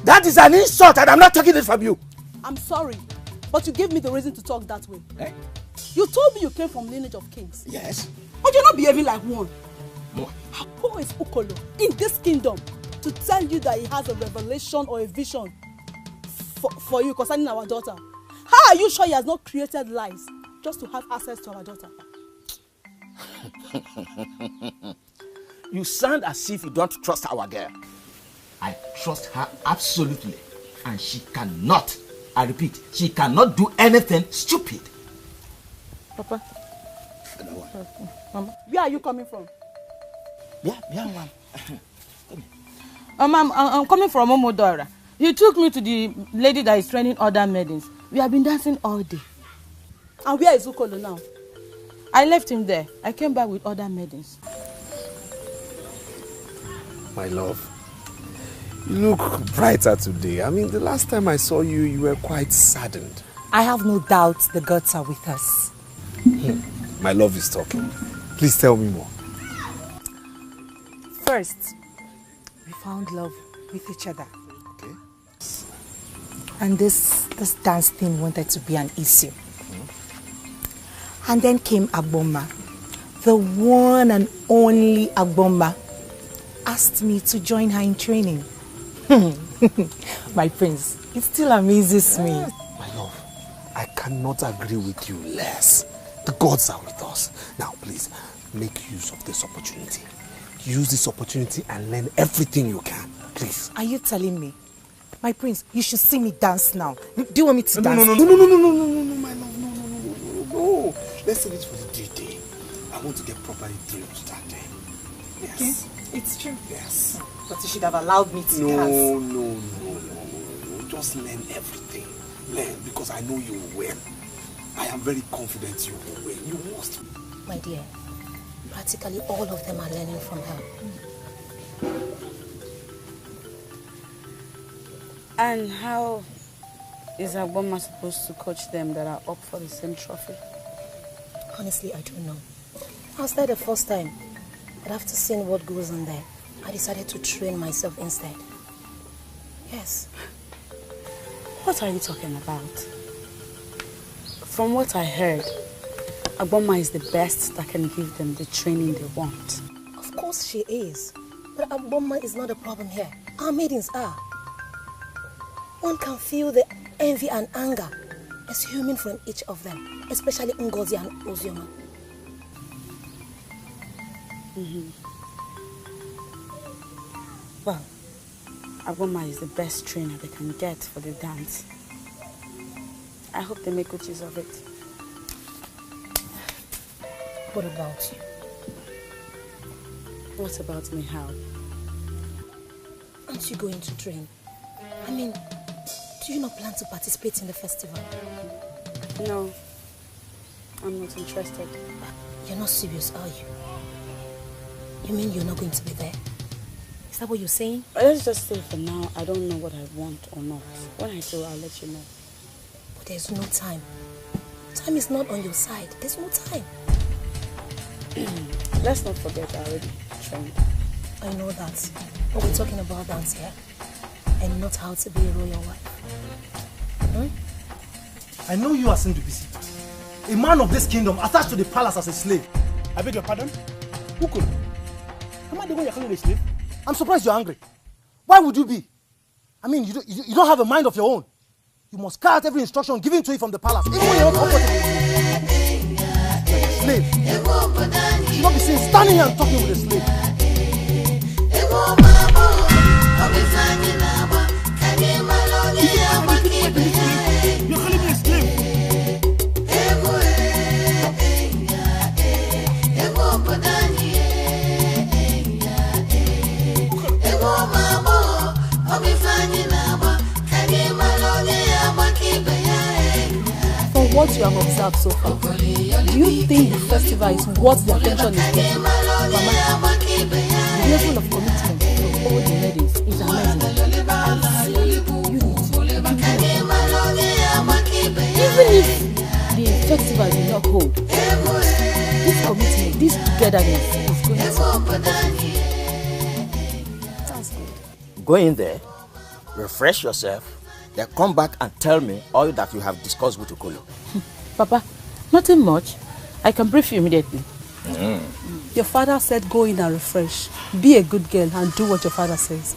that is an insult and I'm not taking it from you. I'm sorry, but you gave me the reason to talk that way. Eh? You told me you came from lineage of kings. Yes. But you're not behaving like one. More. Who is Ukolo in this kingdom to tell you that he has a revelation or a vision for you concerning our daughter? How are you sure he has not created lies just to have access to our daughter? You sound as if you don't trust our girl. I trust her absolutely, and she cannot, I repeat, she cannot do anything stupid. Papa. Mama. Where are you coming from? Yeah, I'm coming from Omodora. You took me to the lady that is training other maidens. We have been dancing all day. And where is Ukolo now? I left him there. I came back with other maidens. My love, you look brighter today. I mean, the last time I saw you, you were quite saddened. I have no doubt the gods are with us. My love is talking. Please tell me more. First, we found love with each other. Okay. And this dance thing wanted to be an issue. And then came Agboma, the one and only Agboma, asked me to join her in training. My prince, it still amazes me. My love, I cannot agree with you less. The gods are with us. Now, please, make use of this opportunity. Use this opportunity and learn everything you can. Please. Are you telling me? My prince, you should see me dance now. Do you want me to dance? No, my love, no. Let's save it for the day. I want to get properly thrilled that day. Yes. Okay. It's true. Yes. But you should have allowed me to dance. No. Just learn everything. Learn, because I know you will win. I am very confident you will win. You must. My dear, practically all of them are learning from her. And how is Agboma supposed to coach them that are up for the same trophy? Honestly, I don't know. I was there the first time, but after seeing what goes on there, I decided to train myself instead. Yes. What are you talking about? From what I heard, Agboma is the best that can give them the training they want. Of course she is. But Agboma is not the problem here. Our maidens are. One can feel the envy and anger assuming from each of them, especially NGOZI and Ozioma. Well, Agboma is the best trainer they can get for the dance. I hope they make good use of it. What about you? What about me, how? Aren't you going to train? I mean, do you not plan to participate in the festival? No, I'm not interested. You're not serious, are you? You mean you're not going to be there? Is that what you're saying? Let's just say for now, I don't know what I want or not. When I do, I'll let you know. But there's no time. Time is not on your side. There's no time. Let's not forget I already trained. I know that. But we're talking about dance here. And not how to be a royal wife. I know you are Sindubisi. A man of this kingdom attached to the palace as a slave. I beg your pardon? Who could? Am I the one you're calling a slave? I'm surprised you're angry. Why would you be? I mean, you don't have a mind of your own. You must carry out every instruction given to you from the palace, even when you're not comfortable. Like a slave. You should not be seen standing here and talking with a slave. You're calling me a slave? From what you have observed so far, do you think the festival is worth the attention it's getting? Mama, the level of commitment from all the ladies is amazing. Even if the festival did not hold, this commitment, this togetherness is going to Sounds good. Go in there, refresh yourself, then come back and tell me all that you have discussed with Ukolo. Papa, nothing much. I can brief you immediately. Your father said go in and refresh. Be a good girl and do what your father says.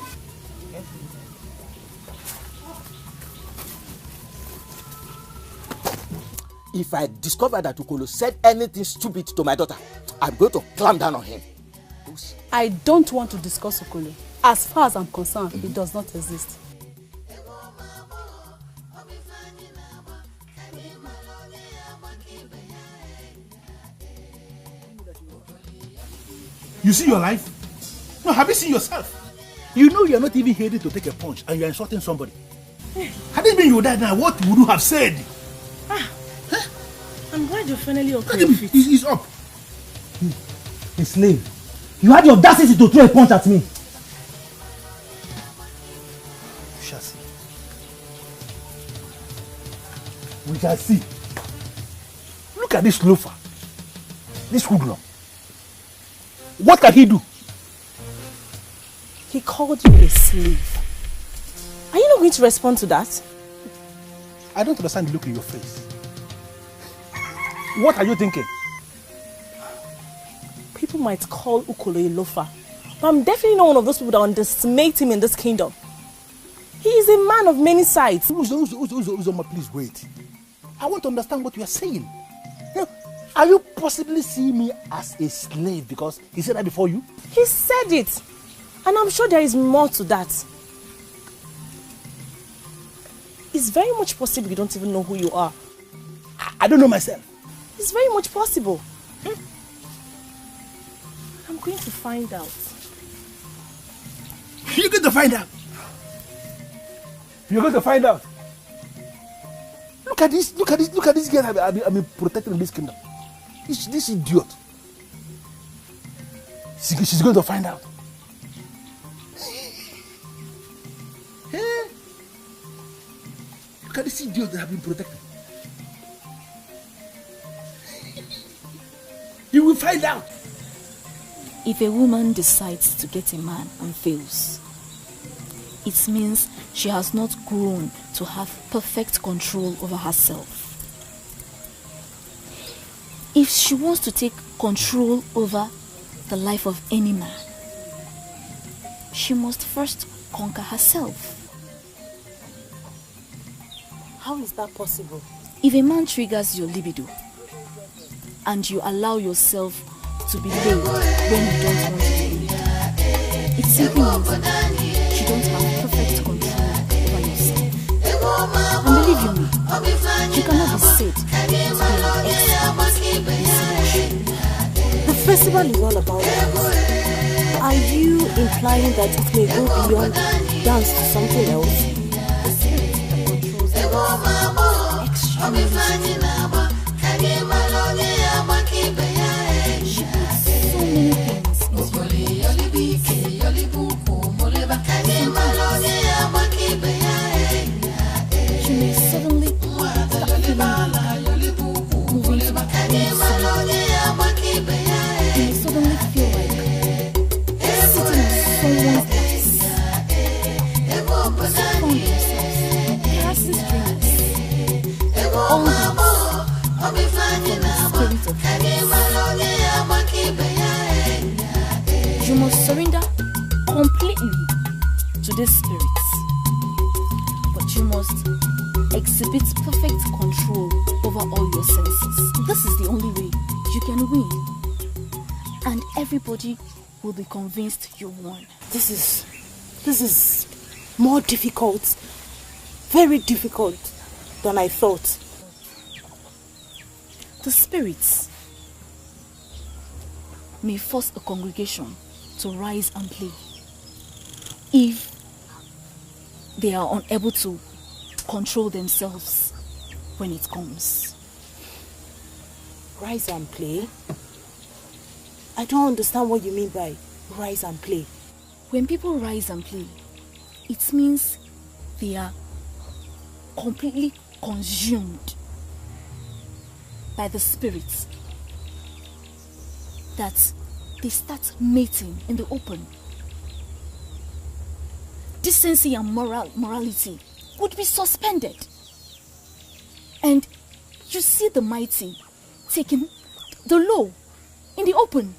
If I discover that Ukolo said anything stupid to my daughter, I'm going to clamp down on him. I don't want to discuss Ukolo. As far as I'm concerned, it does not exist. You see your life? No, have you seen yourself? You know you're not even ready to take a punch and you're insulting somebody. Had it been you died now, what would you have said? I'm glad you're finally okay. He's up. A slave. You had the audacity to throw a punch at me. We shall see. We shall see. Look at this loafer. This hoodlum. What can he do? He called you a slave. Are you not going to respond to that? I don't understand the look in your face. What are you thinking? People might call Ukolo a loafer, but I'm definitely not one of those people that underestimate him in this kingdom. He is a man of many sides. Uzoma, please wait. I want to understand what you are saying. Are you possibly seeing me as a slave because he said that before you? He said it. And I'm sure there is more to that. It's very much possible you don't even know who you are. I don't know myself. It's very much possible. I'm going to find out. You're going to find out. You're going to find out. Look at this girl I've been protecting in this kingdom. This idiot. She's going to find out. Hey. Look at this idiot that I've been protecting. You will find out. If a woman decides to get a man and fails, it means she has not grown to have perfect control over herself. If she wants to take control over the life of any man, she must first conquer herself. How is that possible? If a man triggers your libido and you allow yourself to be laid when you don't want to be laid, it simply means you don't have perfect control over yourself. And believe you me, you cannot be said to be an expert in seduction. The festival is all about dance. Are you implying that it may go beyond dance to something else? The spirit that controls the extremely she puts so many things into your life. She may suddenly start feeling like moving to the you may suddenly feel like sitting on someone's lap. Found themselves passing strings. All this from the spirit of peace. You must surrender completely to these spirits, but you must exhibit perfect control over all your senses. This is the only way you can win, and everybody will be convinced you won. This is more difficult, very difficult than I thought. The spirits may force a congregation to rise and play if they are unable to control themselves when it comes. Rise and play? I don't understand what you mean by rise and play. When people rise and play, it means they are completely consumed by the spirits, that they start mating in the open. Decency and morality would be suspended. And you see the mighty taking the low in the open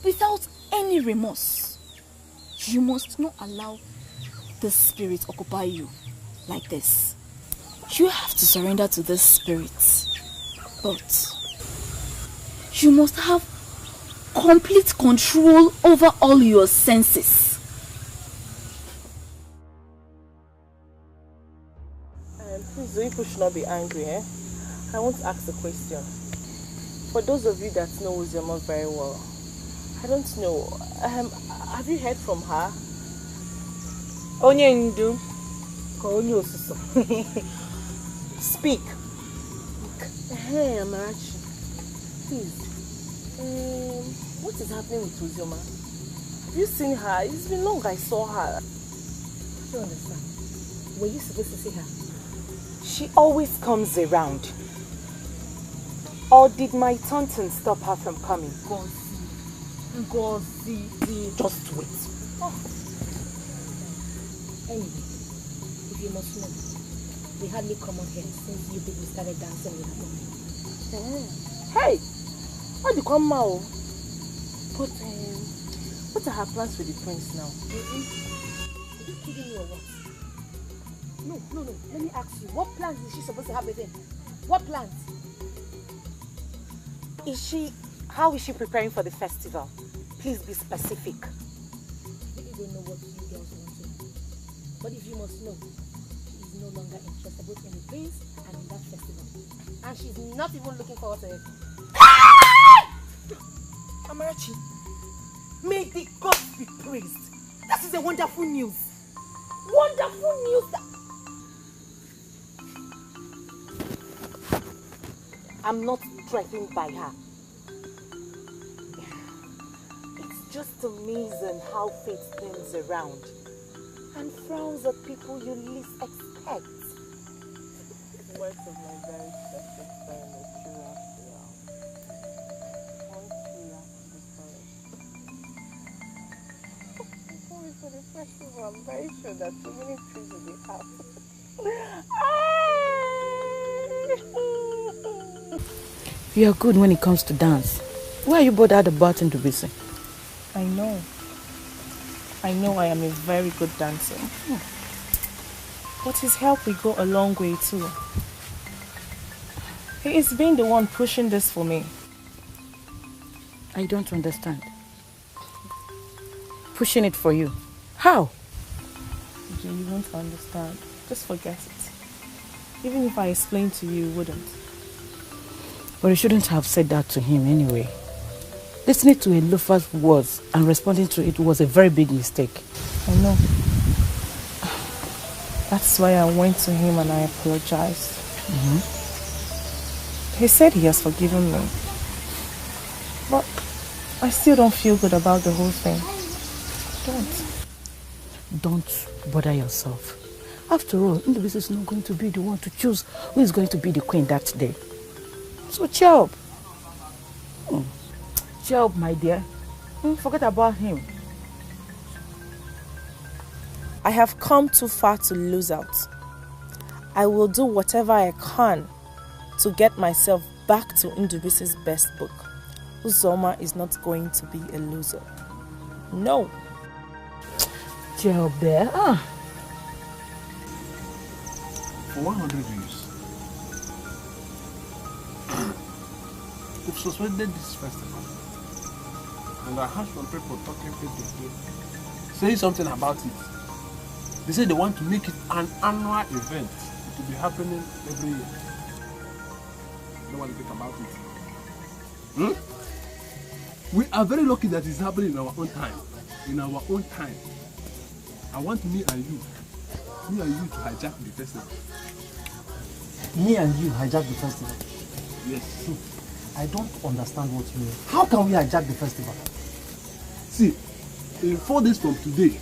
without any remorse. You must not allow the spirit occupy you like this. You have to surrender to this spirit, but you must have complete control over all your senses. Please, you people should not be angry, eh? I want to ask a question. For those of you that know Uzoma very well, I don't know, have you heard from her? Onyendu. Speak. Hey, Amarachi. Please. What is happening with Uzoma? Have you seen her? It's been long I saw her. I don't understand. Were you supposed to see her? She always comes around. Or did my tonton stop her from coming? Ngozi, just wait. Anyway, if you must know, we hardly come out here since you people started dancing with her. Hey, what do you come now? But what are her plans with the prince now? Are you kidding me or what? No. Let me ask you, what plans is she supposed to have with him? What plans? How is she preparing for the festival? Please be specific. I really don't know what you girls want to know. But if you must know, she is no longer interested both in the prince and in that festival. And she's not even looking forward to it. Amarachi, may the gods be praised. This is a wonderful news. Wonderful news. I'm not threatened by her. It's just amazing how fate spins around and frowns at people you least expect. Words of my very special friend, for the festival, I'm very sure that so many trees will be happy. You are good when it comes to dance. Why are you bothered about Ndubisi? I know I am a very good dancer. But his help will go a long way too. He is being the one pushing this for me. I don't understand. Pushing it for you. How? You won't understand. Just forget it. Even if I explain to you, you wouldn't. But you shouldn't have said that to him anyway. Listening to a loafer's words and responding to it was a very big mistake. I know. That's why I went to him and I apologized. He said he has forgiven me. But I still don't feel good about the whole thing. Don't bother yourself. After all, Ndubisi is not going to be the one to choose who is going to be the queen that day. So cheer up. Cheer up, my dear. Forget about him. I have come too far to lose out. I will do whatever I can to get myself back to Ndubisi's best book. Uzoma is not going to be a loser. No. Cheer up there. For 100 years, we've suspended this festival. And I heard some people talking, saying something about it. They say they want to make it an annual event. It will be happening every year. No one think about it. We are very lucky that it's happening in our own time. In our own time. I want me and you to hijack the festival. Me and you hijack the festival? Yes. I don't understand what you mean. How can we hijack the festival? See, in 4 days from today,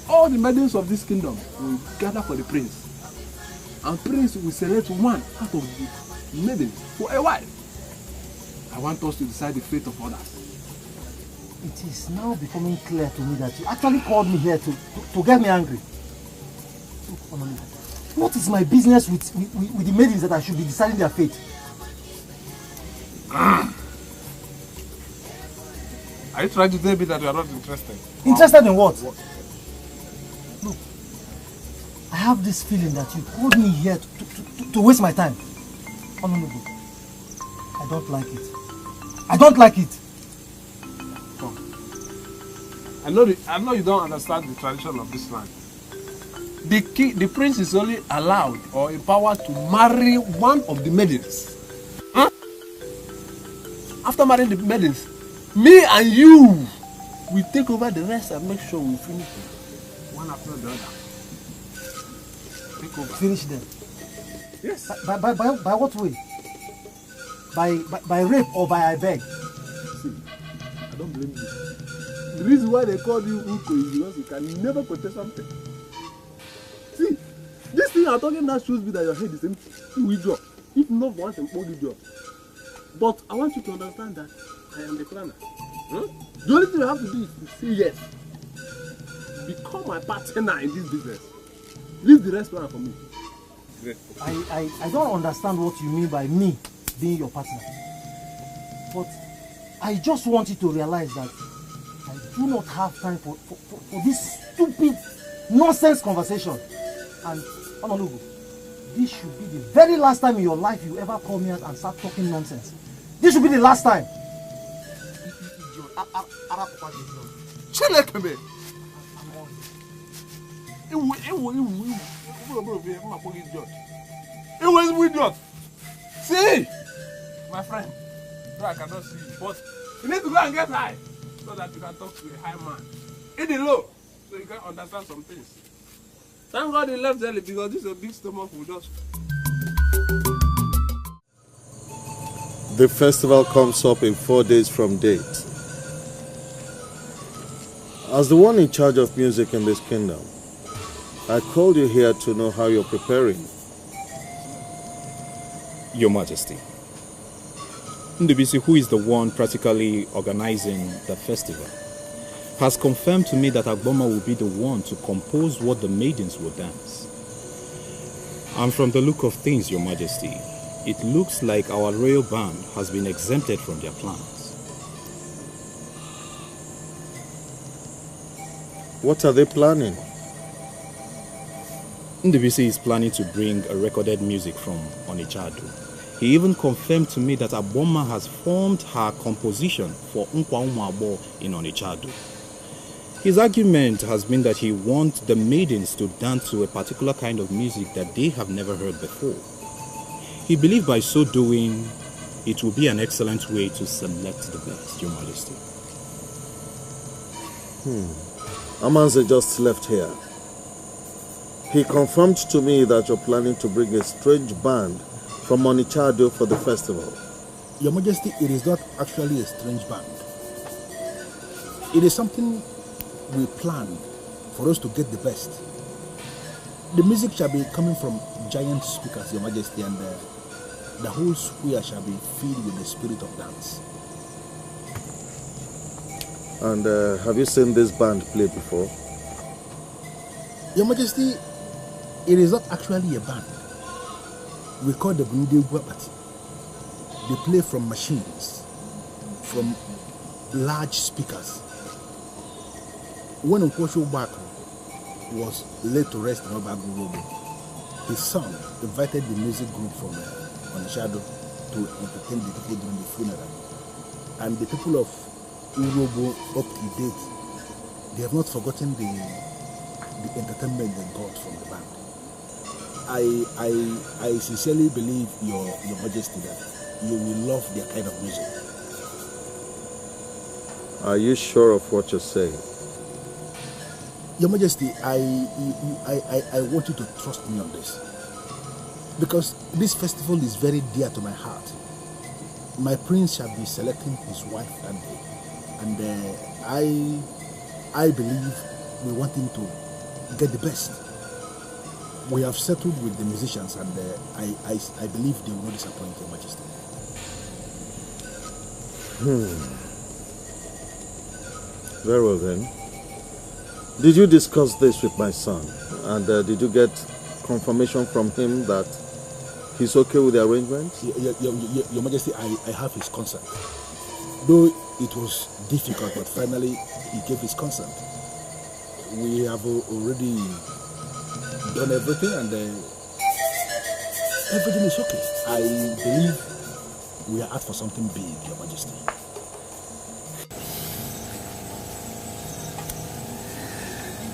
all the maidens of this kingdom will gather for the prince. And prince will select one out of the maidens for a wife. I want us to decide the fate of others. It is now becoming clear to me that you actually called me here to get me angry. What is my business with the maidens that I should be deciding their fate? Are you trying to tell me that you are not interested? Interested in what? Look, I have this feeling that you called me here to waste my time. Honorable, I don't like it. I don't like it. Come. I know you don't understand the tradition of this land. The prince is only allowed or empowered to marry one of the maidens. After marrying the maidens, me and you will take over the rest and make sure we finish them one after the other. Take over. Finish them? Yes. By what way? By rape or by I beg? See, I don't blame you. The reason why they call you Uko is because you can never protect something. See, this thing I'm talking about shows me that your head is empty. You withdraw. if not want to hold the job. But I want you to understand that I am the planner. The only thing you have to do is to say yes. Become my partner in this business. Leave the rest plan for me. Great. I don't understand what you mean by me being your partner. But I just want you to realize that I do not have time for this stupid nonsense conversation. And Honolulu, this should be the very last time in your life you ever call me out and start talking nonsense. This should be the last time. See, my friend, I cannot see you, but you need to go and get high so that you can talk to a high man. Eat it low so you can understand some things. Thank God he left early because this is a big stomach with us. The festival comes up in 4 days from date. As the one in charge of music in this kingdom, I called you here to know how you're preparing. Your Majesty, Ndubisi, who is the one practically organizing the festival, has confirmed to me that Agboma will be the one to compose what the maidens will dance. And from the look of things, Your Majesty, it looks like our royal band has been exempted from their plans. What are they planning? Ndubisi is planning to bring a recorded music from Onitsha. He even confirmed to me that Agboma has formed her composition for Nkwa in Onitsha. His argument has been that he wants the maidens to dance to a particular kind of music that they have never heard before. He believed by so doing, it will be an excellent way to select the best, Your Majesty. Amanze just left here. He confirmed to me that you're planning to bring a strange band from Onitsha for the festival. Your Majesty, it is not actually a strange band. It is something we planned for us to get the best. The music shall be coming from giant speakers, Your Majesty, and the whole square shall be filled with the spirit of dance. And have you seen this band play before? Your Majesty, it is not actually a band. We call the UGEZU. They play from machines, from large speakers. When CHUKWUJEKWU was laid to rest in OGBUAGU, his son invited the music group from Onitsha to entertain the people during the funeral. And the people of Urobo up to date, they have not forgotten the entertainment they got from the band. I sincerely believe, Your Majesty, that you will love their kind of music. Are you sure of what you're saying? Your Majesty, I want you to trust me on this. Because this festival is very dear to my heart. My prince shall be selecting his wife that day. And I believe we want him to get the best. We have settled with the musicians, and I believe they will not disappoint, Your Majesty. Very well then. Did you discuss this with my son? And did you get confirmation from him that he's okay with the arrangement? Your Majesty, I have his consent. Though it was difficult, but finally he gave his consent. We have already done everything, and everything is okay. I believe we are out for something big, Your Majesty.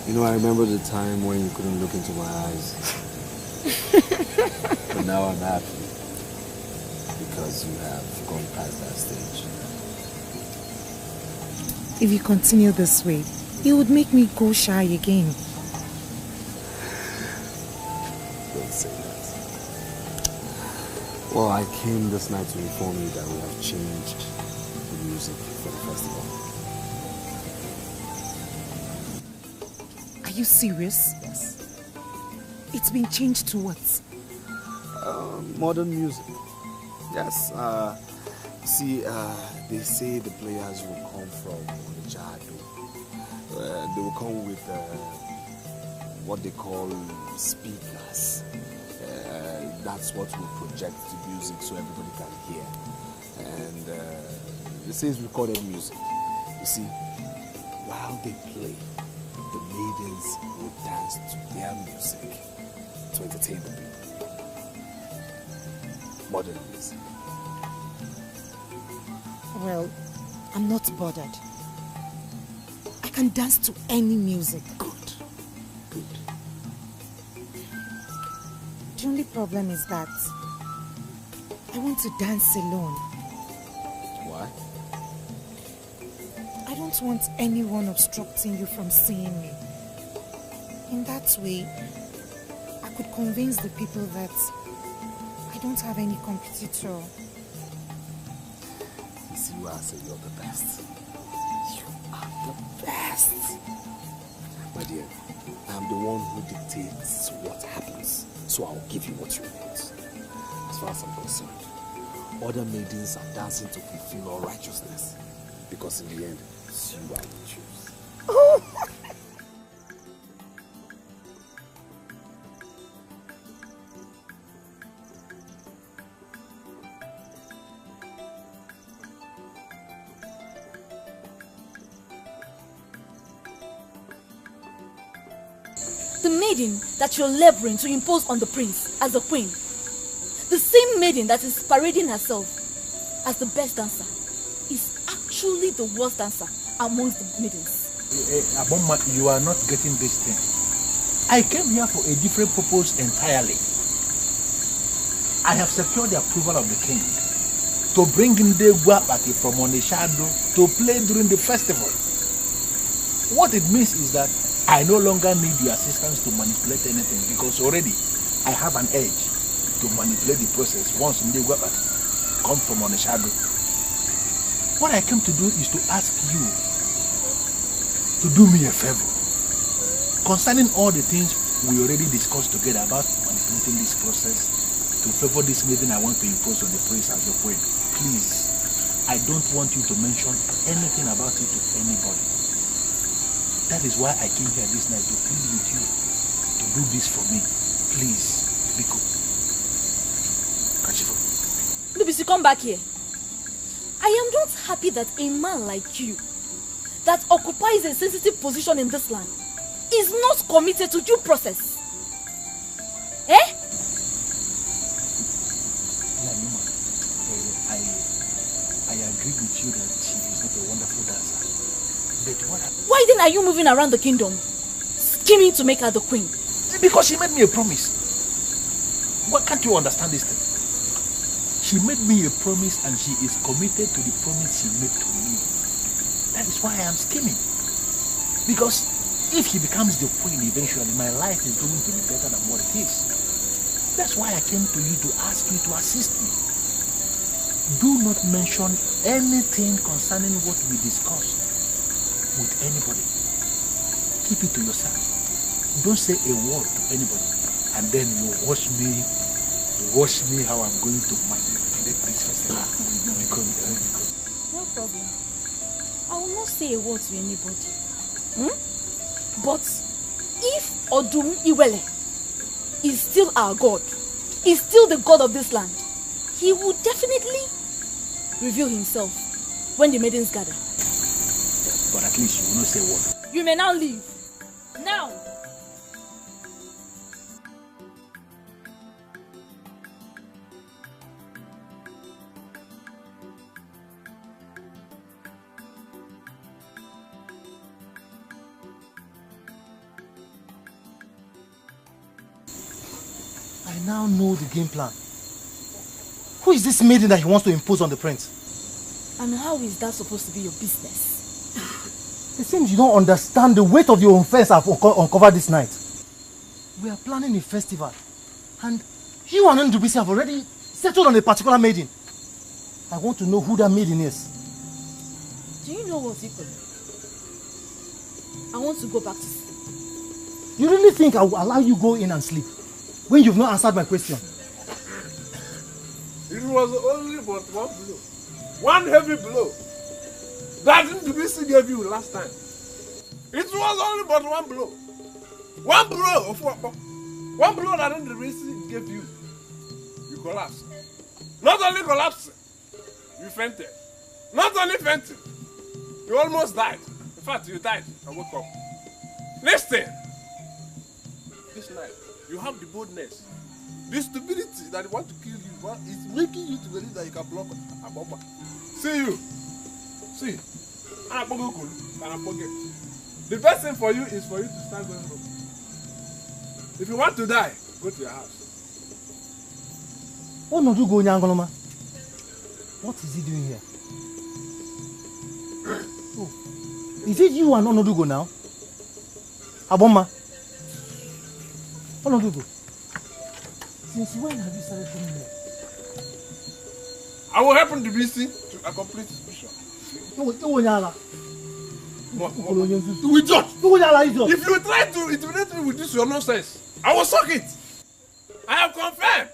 You know, I remember the time when you couldn't look into my eyes. But now I'm happy because you have gone past that stage. If you continue this way, it would make me go shy again. Don't say that. Well, I came this night to inform you that we have changed the music for the festival. Are you serious? Yes. It's been changed to what? Modern music. Yes. See, they say the players will come from Onijado. They will come with what they call speakers. That's what will project the music so everybody can hear. And they say it's recorded music. You see, while they play, the maidens will dance to their music to entertain the people. Modern music. Well, I'm not bothered. I can dance to any music. Good. The only problem is that I want to dance alone. Why? I don't want anyone obstructing you from seeing me. In that way, I could convince the people that I don't have any competitor. You see, you say you're the best. You are the best. My dear, I'm the one who dictates what happens. So I'll give you what you want. As far as I'm concerned, other maidens are dancing to fulfill all righteousness. Because in the end, it's you I will choose. The maiden that you're laboring to impose on the prince as a queen. The same maiden that is parading herself as the best dancer is actually the worst dancer amongst the maidens. Aboma, you are not getting this thing. I came here for a different purpose entirely. I have secured the approval of the king to bring in the Guapati from Onishado to play during the festival. What it means is that I no longer need your assistance to manipulate anything because already I have an edge to manipulate the process once in the Guapati come from Onishado. What I came to do is to ask you to do me a favor concerning all the things we already discussed together about manipulating this process to favor this maiden I want to impose on the prince as the queen. Please, I don't want you to mention anything about it to anybody. That is why I came here this night to plead with you to do this for me. Please, Biko. Kashifu. Lubisi, come back here. I am not happy that a man like you, that occupies a sensitive position in this land, is not committed to due process. Eh? I agree with you that she is not a wonderful dancer. But what Why then are you moving around the kingdom, scheming to make her the queen? Because she made me a promise. Why can't you understand this thing? She made me a promise and she is committed to the promise she made to me. That is why I am scheming. Because if she becomes the queen eventually, my life is going to be better than what it is. That's why I came to you to ask you to assist me. Do not mention anything concerning what we discussed with anybody. Keep it to yourself. Don't say a word to anybody. And then you watch me how I'm going to manipulate this festival. No problem. I will not say a word to anybody. But if Odumiwele is still our God, is still the God of this land, he will definitely reveal himself when the maidens gather. But at least you will not say a word. You may now leave. Now! I now know the game plan. Who is this maiden that he wants to impose on the prince? And how is that supposed to be your business? It seems you don't understand the weight of your offense I've uncovered this night. We are planning a festival, and you and Ndubisi have already settled on a particular maiden. I want to know who that maiden is. Do you know what's equal? I want to go back to sleep. You really think I will allow you go in and sleep when you've not answered my question? It was only but one blow. One heavy blow. That NDBC gave you last time. It was only but one blow. One blow of what? One blow that NDBC gave you. You collapsed. Not only collapsed, you fainted. Not only fainted, you almost died. In fact, you died and woke up. Listen. This night, you have the boldness. The stupidity that want to kill you is making you to believe that you can block a bomber. See you. See. The best thing for you is for you to start going home. If you want to die, go to your house. Oh no, do go Nyangoloma. What is he doing here? Oh. Is it you and Onodugo now? Aboma. Onodugo. Since when have you started coming here? I will help NDBC to accomplish his mission. No, Onyala. We judge. If you try to intimidate me with this your nonsense, I will suck it. I have confirmed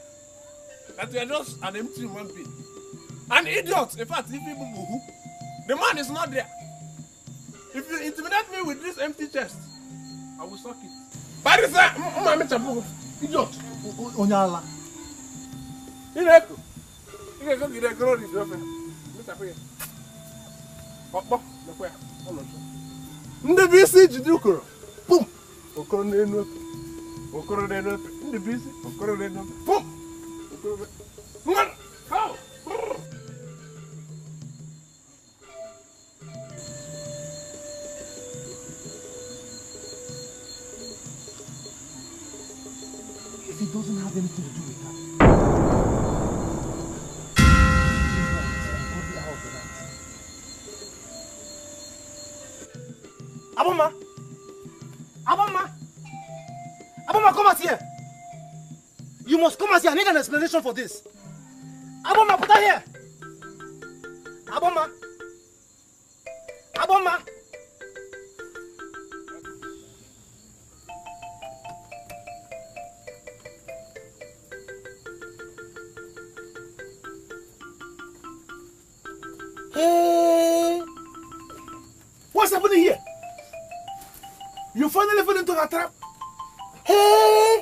that you are just an empty human being. An idiot. In fact, if people boo, the man is not there. If you intimidate me with this empty chest, I will suck it. By the time, idiot. Onyala. Ineko. You can get a glory to your friend. NDBC Jidukuro. Boom. Okoro n'enu. Okoro n'enu. NDBC. Okoro n'enu. Boom. Okoro. How? If it doesn't have anything to do with that. Aboma! Aboma! Aboma, come out here! You must come out here. I need an explanation for this. Aboma, put her here! Aboma! Aboma! Hey! What's happening here? You finally fell into a trap. Hey!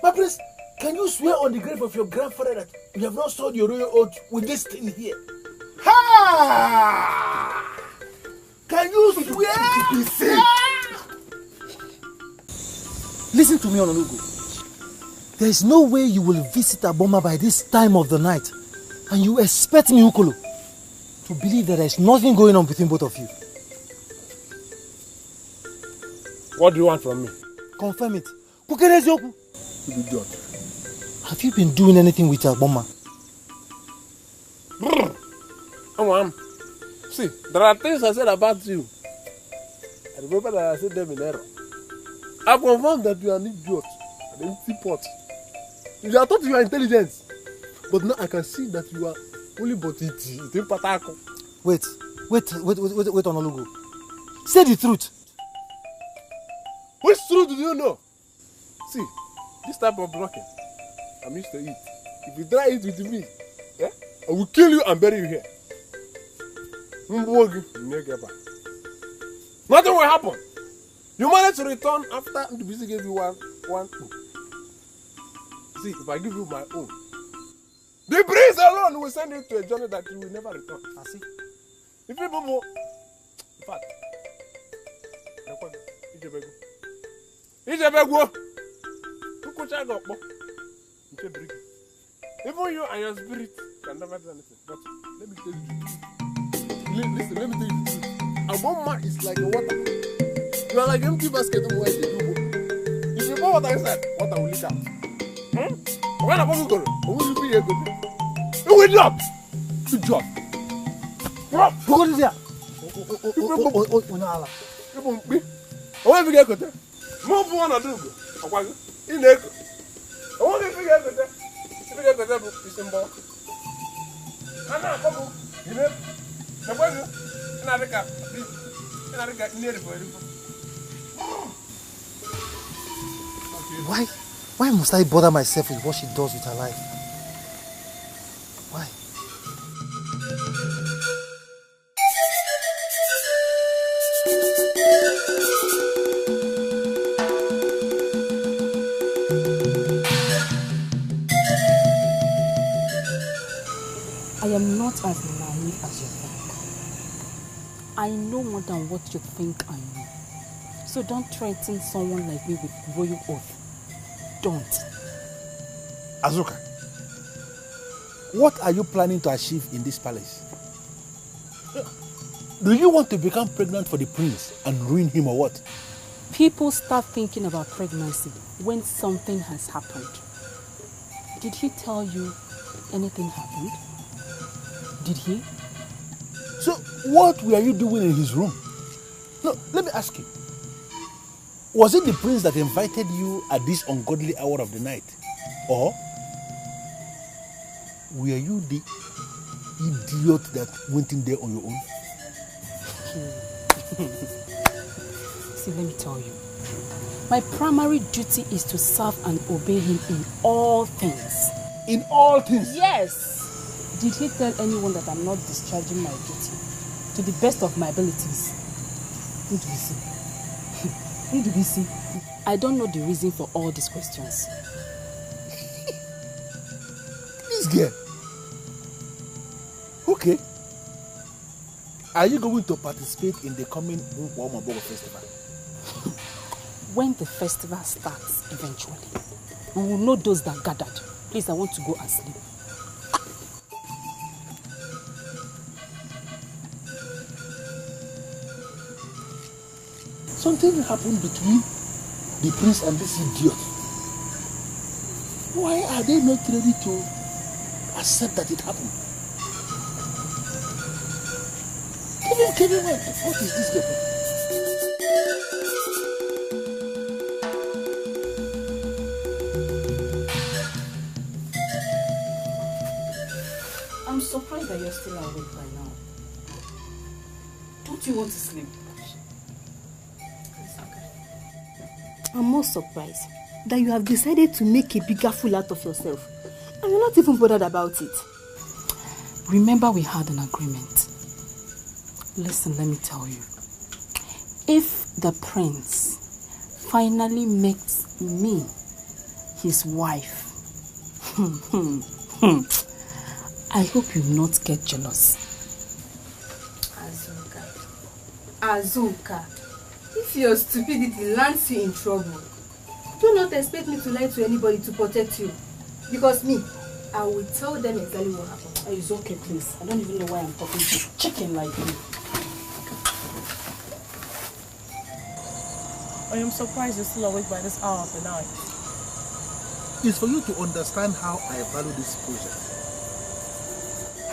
My prince, can you swear on the grave of your grandfather that you have not sold your royal oath with this thing here? Ha! Can you swear? Listen to me, Ononugo. There is no way you will visit Aboma by this time of the night and you expect me, Ukolo, to believe that there is nothing going on between both of you. What do you want from me? Confirm it. EZEUGWU. Have you been doing anything with Aboma? See, there are things I said about you. I remember that I said them in error. I confirmed that you are an idiot, an empty pot. You are thought you are intelligent, but now I can see that you are only but it. Wait, Ononugo. Say the truth. Which truth do you know? See, this type of blocking, I'm used to it. If you try it with me, I will kill you and bury you here. Nothing will happen. You managed to return after NDBC gave you one. See, if I give you my own, the breeze alone will send you to a journey that you will never return. I see. If people move, in fact, EZEUGWU. Even you and your spirit can never do anything. But let me tell you. Listen, let me tell you the truth. Aboma is like a water. You are like an empty basket of water. If you pour water inside, water will leak out. When I go, will you be able to? You will drop. Good job. Drop. Who is here? Onye fi ga-ekote mụ bụ Onodugo ọkwago ị na-eko onwe gị fi ga-ekote bụ isi mbọ a na-akpọ bụ ime ekweghị ị na-adịka nne erifo erifo. Why must I bother myself with what she does with her life? as naive as you think. I know more than what you think I know. So don't threaten someone like me with royal oath. Don't. Azuka, what are you planning to achieve in this palace? Do you want to become pregnant for the prince and ruin him or what? People start thinking about pregnancy when something has happened. Did he tell you anything happened? Did he? So what were you doing in his room? No, let me ask you. Was it the prince that invited you at this ungodly hour of the night? Or were you the idiot that went in there on your own? See, let me tell you. My primary duty is to serve and obey him in all things. In all things? Yes. Did he tell anyone that I'm not discharging my duty to the best of my abilities? Who do we see? Who do we see? I don't know the reason for all these questions. This girl. Okay. Are you going to participate in the coming Unkwaumabogo festival? When the festival starts, eventually, we will know those that gathered. Please, I want to go and sleep. Something happened between the prince and this idiot. Why are they not ready to accept that it happened? Kevin, what is this girl? I'm surprised that you're still awake by now. Don't you want to sleep? I'm more surprised that you have decided to make a bigger fool out of yourself. And you're not even bothered about it. Remember we had an agreement. Listen, let me tell you. If the prince finally makes me his wife, I hope you not get jealous. Azuka, if your stupidity lands you in trouble, do not expect me to lie to anybody to protect you. Because me, I will tell them exactly what happened. Oh, it's okay, please. I don't even know why I'm talking to chicken like you. I am surprised you're still awake by this hour of the night. It's for you to understand how I value this project.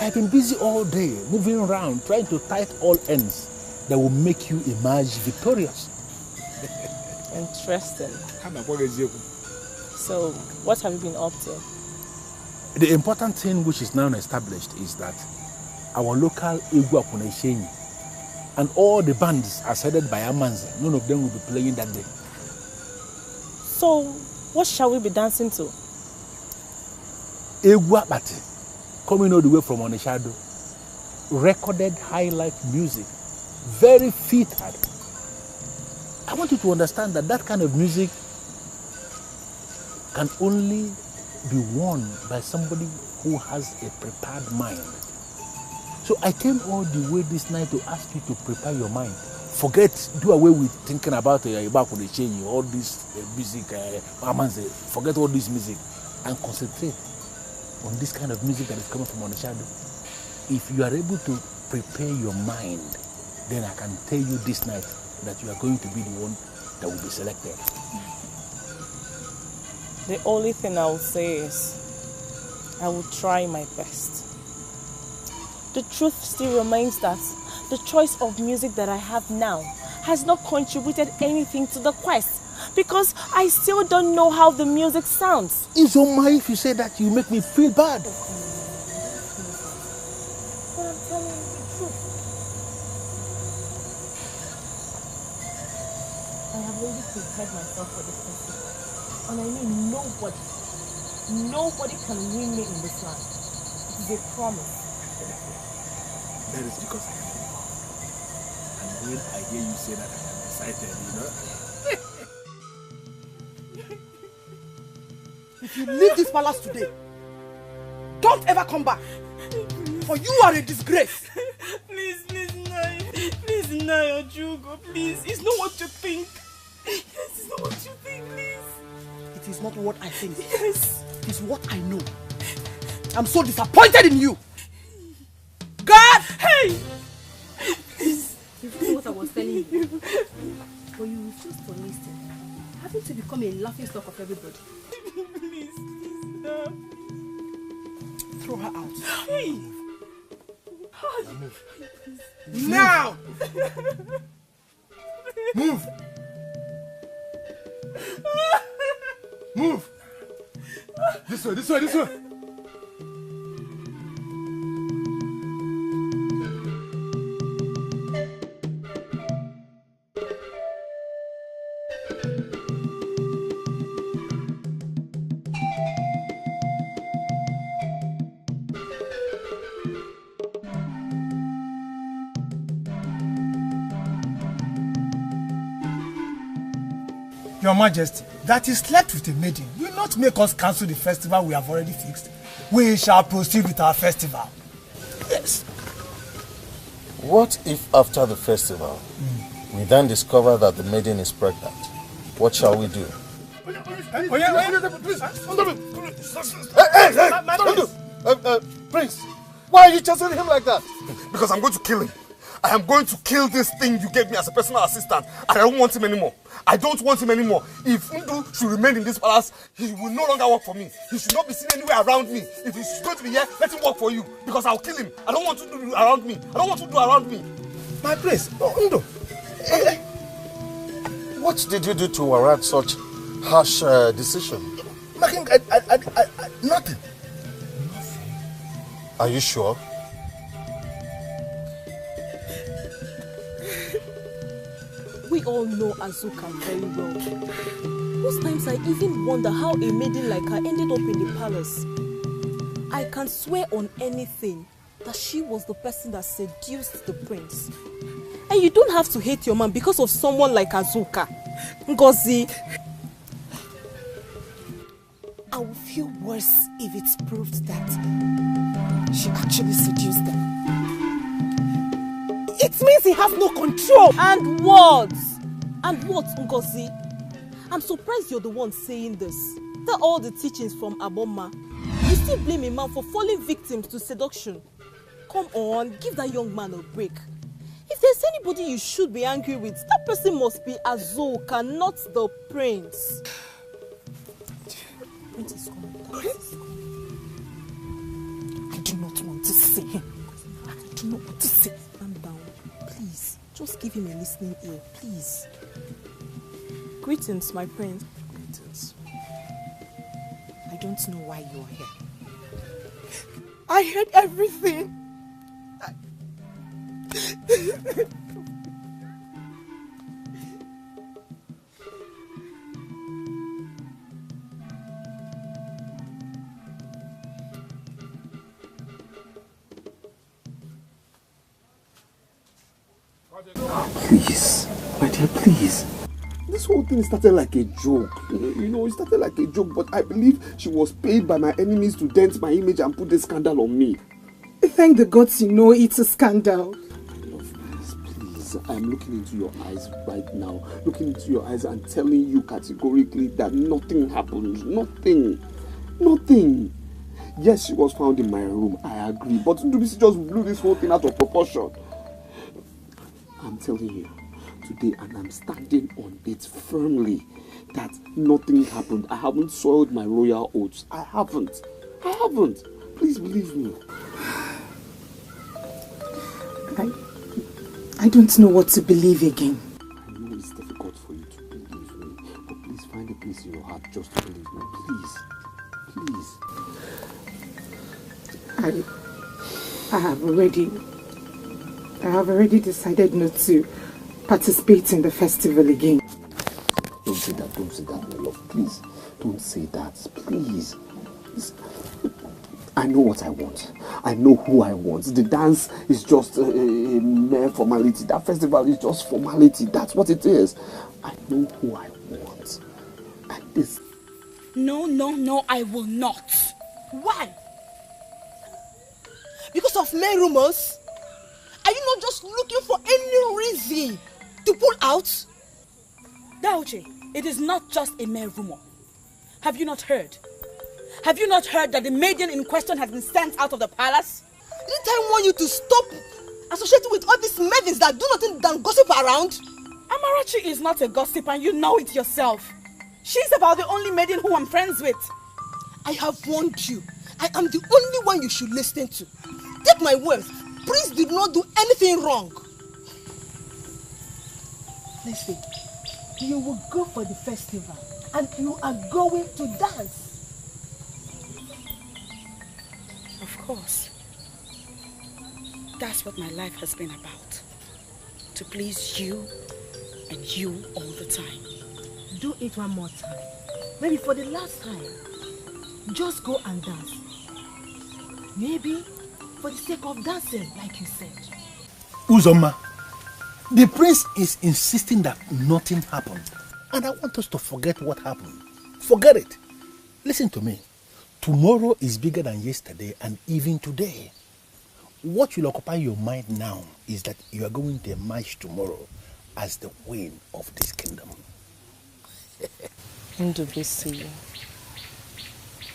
I've been busy all day, moving around, trying to tight all ends that will make you emerge victorious. Interesting. So, what have you been up to? The important thing which is now established is that our local EZEUGWU and all the bands are headed by Amanze. None of them will be playing that day. So, what shall we be dancing to? EZEUGWU coming all the way from Onitsha, recorded high life music, very fitted. I want you to understand that that kind of music can only be won by somebody who has a prepared mind. So I came all the way this night to ask you to prepare your mind. Do away with thinking about all this music, forget all this music and concentrate on this kind of music that is coming from Onitsha. If you are able to prepare your mind, then I can tell you this night that you are going to be the one that will be selected. The only thing I will say is, I will try my best. The truth still remains that the choice of music that I have now has not contributed anything to the quest, because I still don't know how the music sounds. It's on my if you say that, you make me feel bad. But I'm telling you the truth. I have already prepared myself for this festival. And I mean nobody can win me in this land. It is a promise. That is because I am here. And when I hear you say that, I am excited, you know. If you leave this palace today, don't ever come back. For you are a disgrace. Please, Nai. Please, Nai, Ojugo, please. It's not what you think. Yes, it's not what you think, please. It is not what I think. Yes. It is what I know. I'm so disappointed in you. God! Hey! Please. You know what I was telling you? But you refused to listen. Having to become a laughing stock of everybody. Please, stop. Throw her out. Hey! Move. Now! Move! Move! This way, this way, this way! Your Majesty, that he slept with a maiden will not make us cancel the festival we have already fixed. We shall proceed with our festival. Yes. What if after the festival, we then discover that the maiden is pregnant? What shall we do? Prince, why are you chasing him like that? Because I'm going to kill him. I am going to kill this thing you gave me as a personal assistant, and I don't want him anymore. I don't want him anymore. If Ndu should remain in this palace, he will no longer work for me. He should not be seen anywhere around me. If he's going to be here, let him work for you, because I'll kill him. I don't want to do around me. I don't want to do around me. My prince, Ndu. What did you do to warrant such harsh decision? Nothing. Are you sure? We all know Azuka very well. Most times I even wonder how a maiden like her ended up in the palace. I can swear on anything that she was the person that seduced the prince. And you don't have to hate your man because of someone like Azuka. NGOZI. I will feel worse if it's proved that she actually seduced them. It means he has no control. And what? And what, NGOZI? I'm surprised you're the one saying this. After all the teachings from Aboma, you still blame a man for falling victim to seduction. Come on, give that young man a break. If there's anybody you should be angry with, that person must be Azuka, not the prince. Prince is coming. I do not want to see him. I do not want to see him. Calm down, please. Just give him a listening ear, please. Greetings, my prince. Greetings. I don't know why you're here. I heard everything. Please, my dear, please. This whole thing started like a joke. You know, it started like a joke, but I believe she was paid by my enemies to dent my image and put the scandal on me. Thank the gods you know it's a scandal. My love, please, I'm looking into your eyes right now. Looking into your eyes and telling you categorically that nothing happened. Nothing. Nothing. Yes, she was found in my room, I agree. But Ndubisi just blew this whole thing out of proportion. I'm telling you today, and I'm standing on it firmly, that nothing happened. I haven't soiled my royal oaths. I haven't. Please believe me. I don't know what to believe again. I know it's difficult for you to believe me, but please find a place in your heart just to believe me. Please. I have already decided not to participate in the festival again. Don't say that, my love. Please, don't say that. Please. I know what I want. I know who I want. The dance is just a mere formality. That festival is just formality. That's what it is. I know who I want. And this... No, I will not. Why? Because of mere rumors? Are you not just looking for any reason to pull out? Dauche, it is not just a mere rumor. Have you not heard? Have you not heard that the maiden in question has been sent out of the palace? Didn't I want you to stop associating with all these maidens that do nothing than gossip around? Amarachi is not a gossip and you know it yourself. She's about the only maiden who I'm friends with. I have warned you. I am the only one you should listen to. Take my word. Prince did not do anything wrong. Listen, you will go for the festival and you are going to dance. Of course. That's what my life has been about. To please you and you all the time. Do it one more time. Maybe for the last time. Just go and dance. Maybe for the sake of dancing, like you said. Uzoma, the prince is insisting that nothing happened. And I want us to forget what happened. Forget it. Listen to me. Tomorrow is bigger than yesterday and even today. What will occupy your mind now is that you are going to emerge tomorrow as the queen of this kingdom. Ndubisi,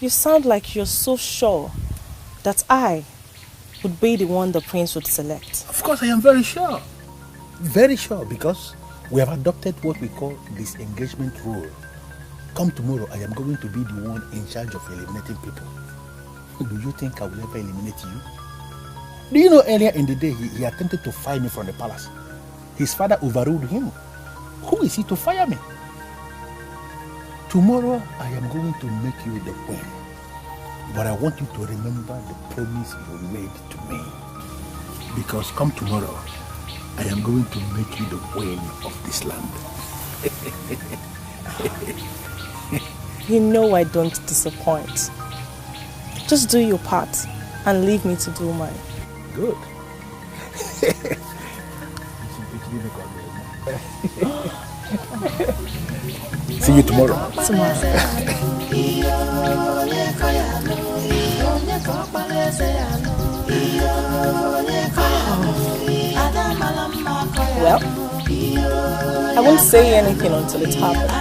you sound like you're so sure that I would be the one the prince would select. Of course, I am very sure. Very sure, because we have adopted what we call this engagement rule. Come tomorrow, I am going to be the one in charge of eliminating people. Do you think I will ever eliminate you? Do you know earlier in the day, he attempted to fire me from the palace. His father overruled him. Who is he to fire me? Tomorrow, I am going to make you the queen. But I want you to remember the promise you made to me. Because come tomorrow, I am going to make you the queen of this land. You know I don't disappoint. Just do your part and leave me to do mine. Good. See you tomorrow. Well, I won't say anything until it happens.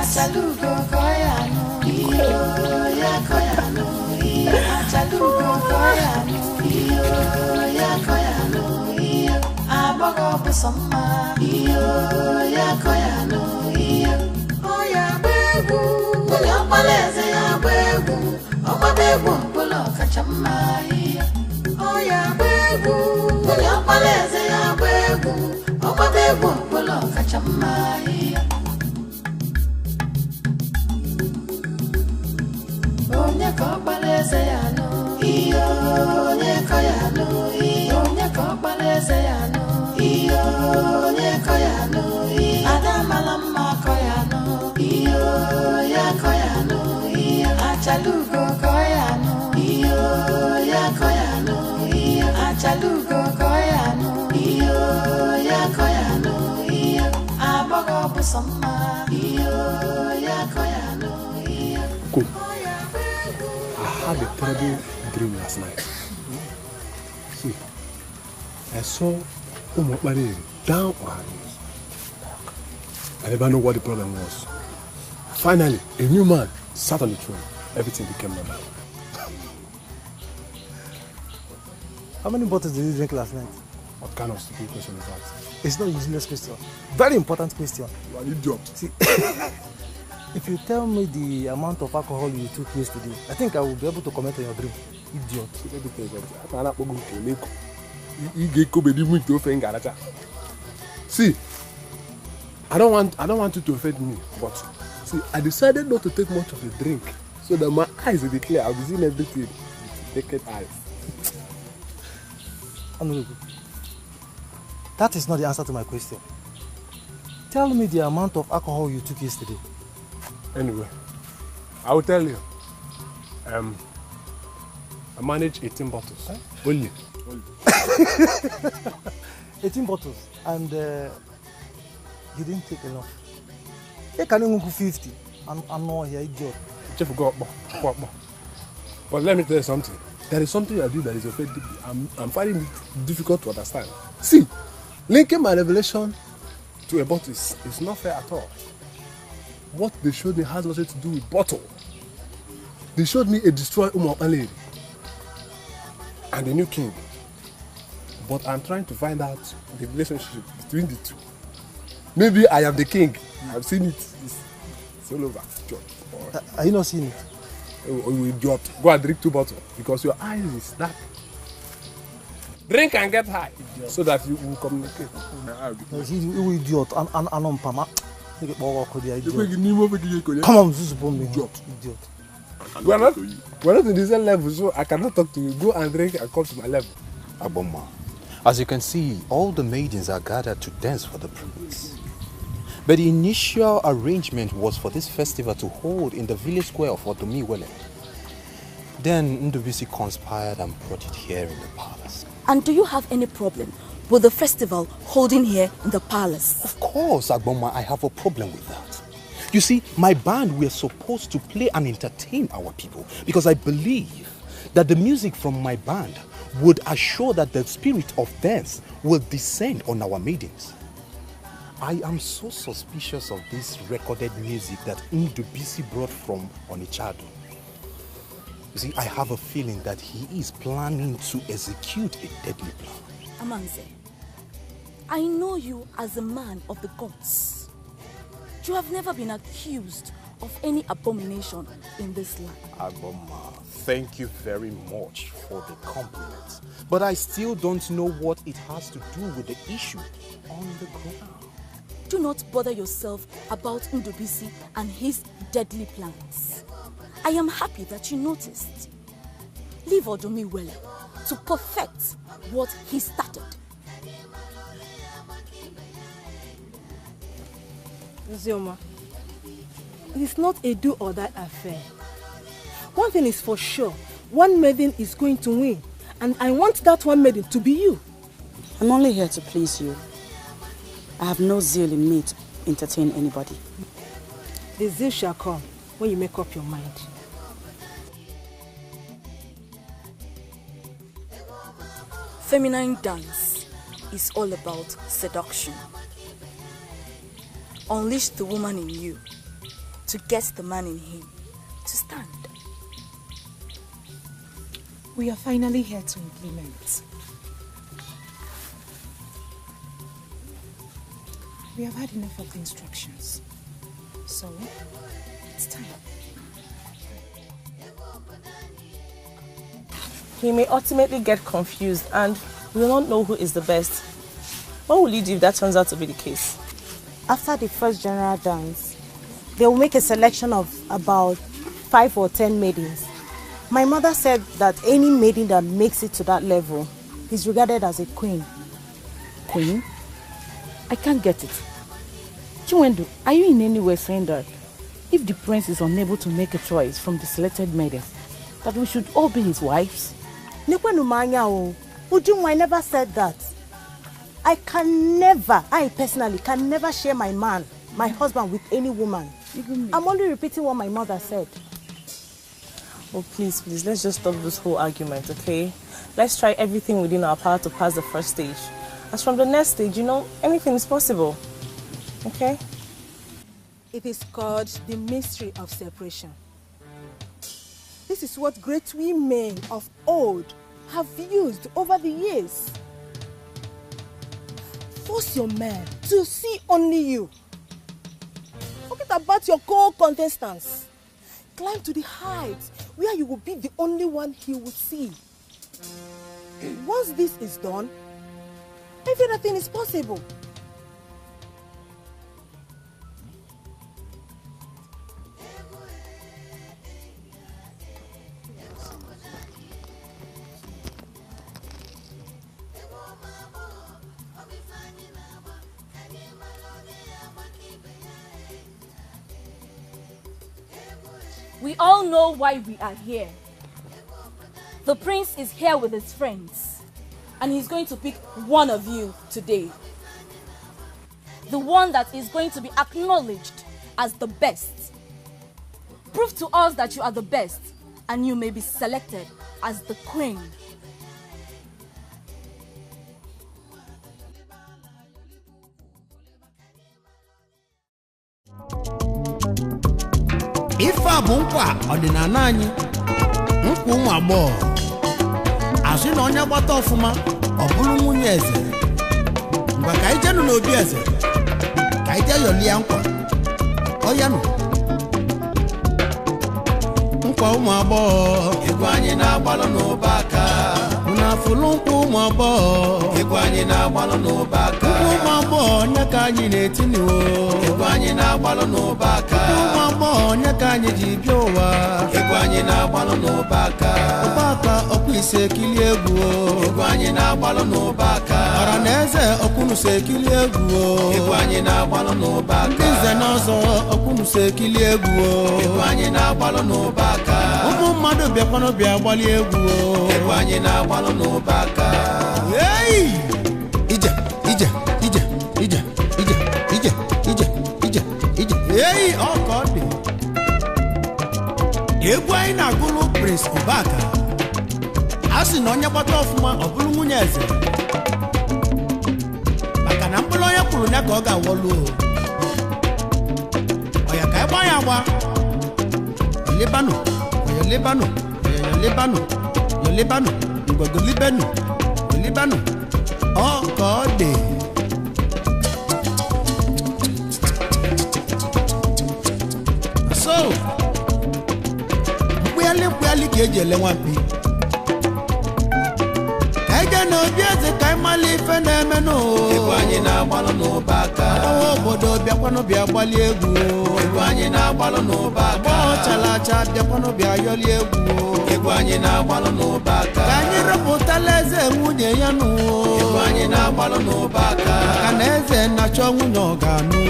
Cool. I had a terrible dream last night. See, I saw Umokbari down on her knees. I never know what the problem was. Finally, a new man sat on the throne. Everything became normal. How many bottles did you drink last night? What kind of stupid question is that? It's not a useless question. Very important question. You are an idiot. See, if you tell me the amount of alcohol you took yesterday, I think I will be able to comment on your dream. Idiot. See, I don't want you to offend me, but see, I decided not to take much of the drink so that my eyes will be clear. I'll be seeing everything with naked eyes. Honorable, that is not the answer to my question. Tell me the amount of alcohol you took yesterday. Anyway, I will tell you. I managed 18 bottles. Huh? Only. 18 bottles, and you didn't take enough. You can even go 50. I'm not here, idiot. But let me tell you something. There is something I do that is offending me. I'm finding it difficult to understand. See, linking my revelation to a bottle is not fair at all. What they showed me has nothing to do with bottle. They showed me a destroyed lady and a new king. But I'm trying to find out the relationship between the two. Maybe I am the king. I've seen it. It's all over. Are you not seeing it? You idiot. Go and drink 2 bottles because your eyes is that. Drink and get high so that you will communicate. You idiot. Come on, idiot. We're not in the same level, so I cannot talk to you. Go and drink and come to my level. Aboma, as you can see, all the maidens are gathered to dance for the prince. But the initial arrangement was for this festival to hold in the village square of Unyigbowele. Then Ndubisi conspired and brought it here in the palace. And do you have any problem with the festival holding here in the palace? Of course, Agboma, I have a problem with that. You see, my band, we are supposed to play and entertain our people because I believe that the music from my band would assure that the spirit of dance will descend on our maidens. I am so suspicious of this recorded music that Ndubisi brought from Onitsha. You see, I have a feeling that he is planning to execute a deadly plan. Amanze, I know you as a man of the gods. You have never been accused of any abomination in this land. Agboma, thank you very much for the compliments. But I still don't know what it has to do with the issue on the ground. Do not bother yourself about Ndubisi and his deadly plans. I am happy that you noticed. Leave Onyigbowele to perfect what he started. Zioma, it is not a do or die affair. One thing is for sure, one maiden is going to win, and I want that one maiden to be you. I'm only here to please you. I have no zeal in me to entertain anybody. The zeal shall come when you make up your mind. Feminine dance is all about seduction. Unleash the woman in you to get the man in him to stand. We are finally here to implement. We have had enough of the instructions. So, it's time. He may ultimately get confused and will not know who is the best. What will you do if that turns out to be the case? After the first general dance, they will make a selection of about 5 or 10 maidens. My mother said that any maiden that makes it to that level is regarded as a queen. Queen? I can't get it. Chiwendu, are you in any way saying that if the prince is unable to make a choice from the selected maidens, that we should all be his wives? I never said that. I personally can never share my man, my husband, with any woman. I'm only repeating what my mother said. Oh, please, let's just stop this whole argument, okay? Let's try everything within our power to pass the first stage. As from the next stage, anything is possible, okay? It is called the mystery of separation. This is what great women of old have used over the years. Force your man to see only you. Forget about your co-contestants. Climb to the heights where you will be the only one he will see. Once this is done, everything is possible. We all know why we are here. The prince is here with his friends, and he's going to pick one of you today. The one that is going to be acknowledged as the best. Prove to us that you are the best, and you may be selected as the queen. Ife a bụ nkwa ọdịnala anyị, nkwa ụmụ agbọghọ. Asị na onye gbata ọfụma ọ bụrụ nwunye eze. Mgbe ka anyị jenụ n'obi eze ka anyị jee yọlie nkwa ọya nụ. Nkwa ụmụ agbọghọ egwu anyị na-agbalụ n'ụba aka. Unu afụlụ nkwa ụmụ agbọghọ egwu anyị na-agbalụ n'ụba aka. Nkwa ụmụ agbọghọ onye ka anyị na-etiniwo egwu anyị na-agbalụ n'ụba aka. Ụmụ agbọghọ onye ka anyị ji bịa ụwa egwu anyị na-agbalụ n'ụba aka. Ụba aka ọkwa ise ekili egwu egwu anyị na-agbalụ n'ụba aka. Ọra na eze ọkwụnụso ekili egwu egwu anyị na-agbalụ n'ụba aka. Ndị nze na ọzọ ọkwụnụso ekili egwu egwu anyị na-agbalụ n'ụba aka. Ụmụ mmadụ bịakwanụ bịa gbalị egwu egwu anyị na-agbalụ n'ụba aka. Hey! Ije ije ije ije ije ije ije ije ije. Hey! Ọ ka ọ dị. Egwu anyị na-agụlụ Prince Obaka. A sị na onye gbata ọfụma ọ bụrụ nwunye eze. Maka na mkpụrụ onye kwuru ya ka ọ ga-awọlụ. Ọya ka ịgba ya agba. Libano, oya Libano, oya Libano, oya Libano, ngogo Libano, Libano. Oh God. So, mkweli kejele nwampi. Kaije no bieze kai mali ife na-eme no. Egwu anyị na-agbalụ n'ụba aka. Obodo bịakwanụ bịa gbali egwu. Egwu anyị na-agbalụ n'ụba aka. Chalacha bịakwanụ bịa yọli egwu. Egwu anyị na-agbalụ n'ụba aka. Ka anyị rụpụtala eze nwunye ya nụ. Egwu anyị na-agbalụ n'ụba aka. Ka na eze na-achọ nwunye ọ ga-anụ.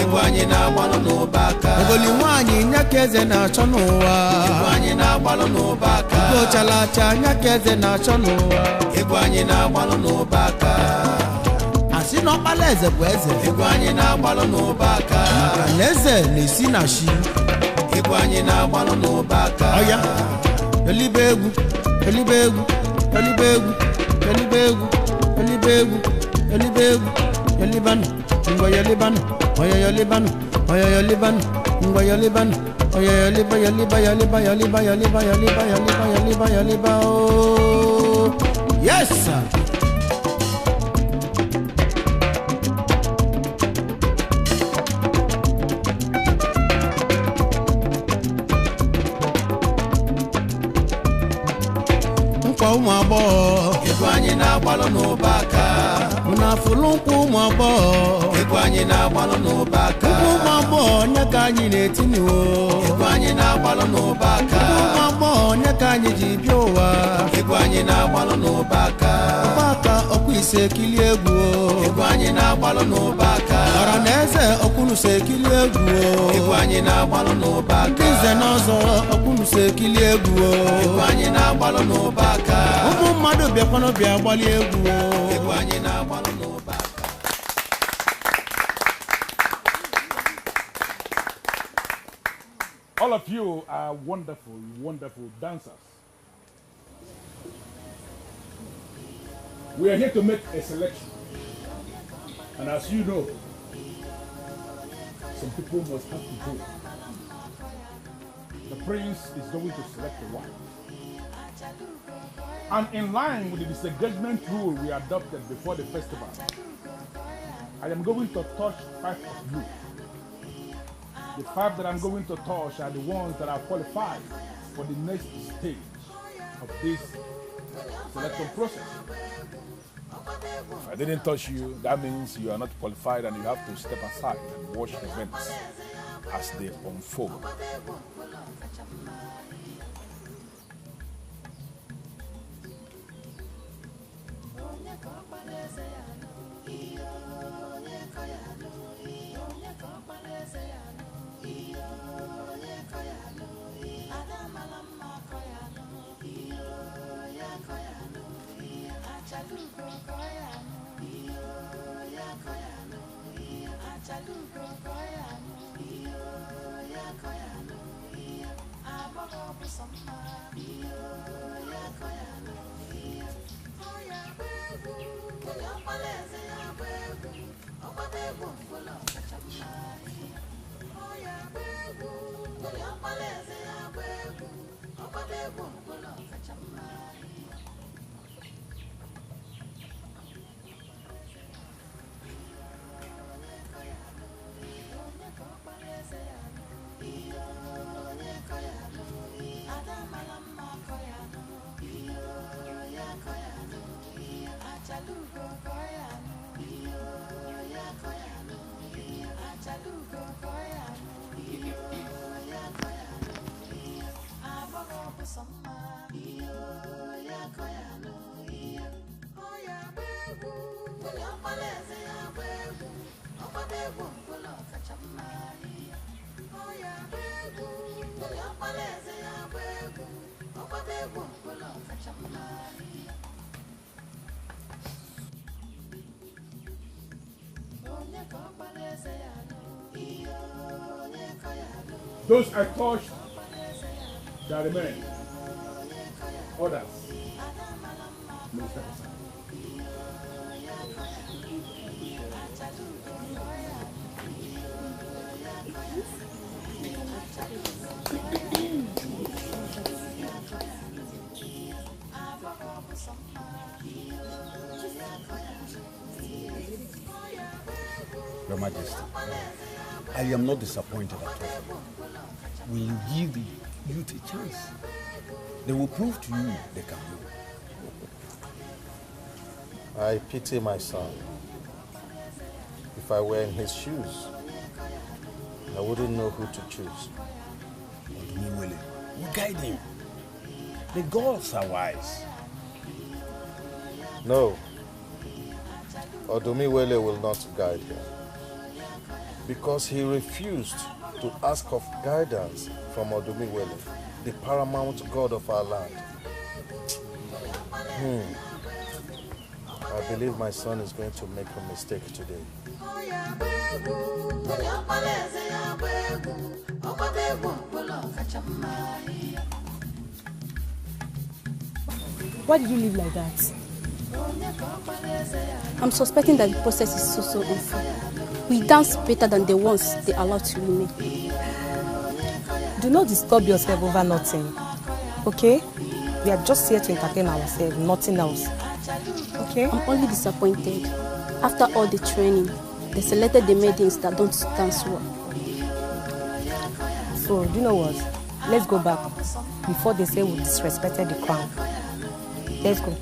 Egwu anyị na-agbalụ n'ụba aka. Ogoli nwaanyị nya ka eze na-achọ n'ụwa. Egwu anyị na-agbalụ n'ụba aka. Ugo chalacha nya ka eze na-achọ n'ụwa. Egwu anyị na-agbalụ n'ụba aka. Asị na ọkpala eze bụ eze. Egwu anyị na-agbalụ n'ụba aka. Maka na eze na-esi na shi. Egwu anyị na-agbalụ n'ụba aka. Ọya elibe egwu elibe egwu elibe egwu elibe egwu elibe egwu elibe egwu elibanu ngwa yelibanu oya yelibanu oya yelibanu ngwa yelibanu oya yeliba yeliba yeliba yeliba yeliba yeliba yeliba yeliba yeliba. Oh yes sir. Ụmụ agbọghọ egwu anyị na-agbalụ n'ụba aka. Unu afụlụ nkwa ụmụ agbọghọ egwu anyị na-agbalụ n'ụba aka. Ụmụ agbọghọ onye ka anyị na-etiniwo egwu anyị na-agbalụ n'ụba aka. Ụmụ agbọghọ onye ka anyị ji bịa ụwa egwu anyị na-agbalụ n'ụba aka. Ụba aka ọkwa ise ekili egwu egwu anyị na-agbalụ n'ụba aka. Ọra na eze ọkwụnụso ekili egwu egwu anyị na-agbalụ n'ụba aka. Ndị nze na ọzọ ọkwụnụso ekili egwu egwu anyị na-agbalụ n'ụba aka. Ụmụ mmadụ bịakwanụ bịa gbalị egwu egwu anyị na-agbalụ n'ụba aka. All of you are wonderful, wonderful dancers. We are here to make a selection. And as you know, some people must have to go. The prince is going to select the wife. And in line with the disengagement rule we adopted before the festival, I am going to touch 5 of you. The 5 that I'm going to touch are the ones that are qualified for the next stage of this selection process. If I didn't touch you, that means you are not qualified and you have to step aside and watch events as they unfold. Those I touched shall remain. Others may step aside. Your Majesty, I am not disappointed at all. Will you give the youth a chance? They will prove to you they can do. I pity my son. If I were in his shoes, I wouldn't know who to choose. Untitled, we guide him. The gods are wise. No. Untitled will not guide him. Because he refused to ask of guidance from Untitled, the paramount god of our land. I believe my son is going to make a mistake today. Why did you live like that? I'm suspecting that the process is so unfair. We dance better than the ones they allowed to remain. Do not disturb yourself over nothing, okay? We are just here to entertain ourselves, nothing else. Okay? I'm only disappointed. After all the training, they selected the maidens that don't dance well. So, do you know what? Let's go back before they say we disrespected the crown. Let's go.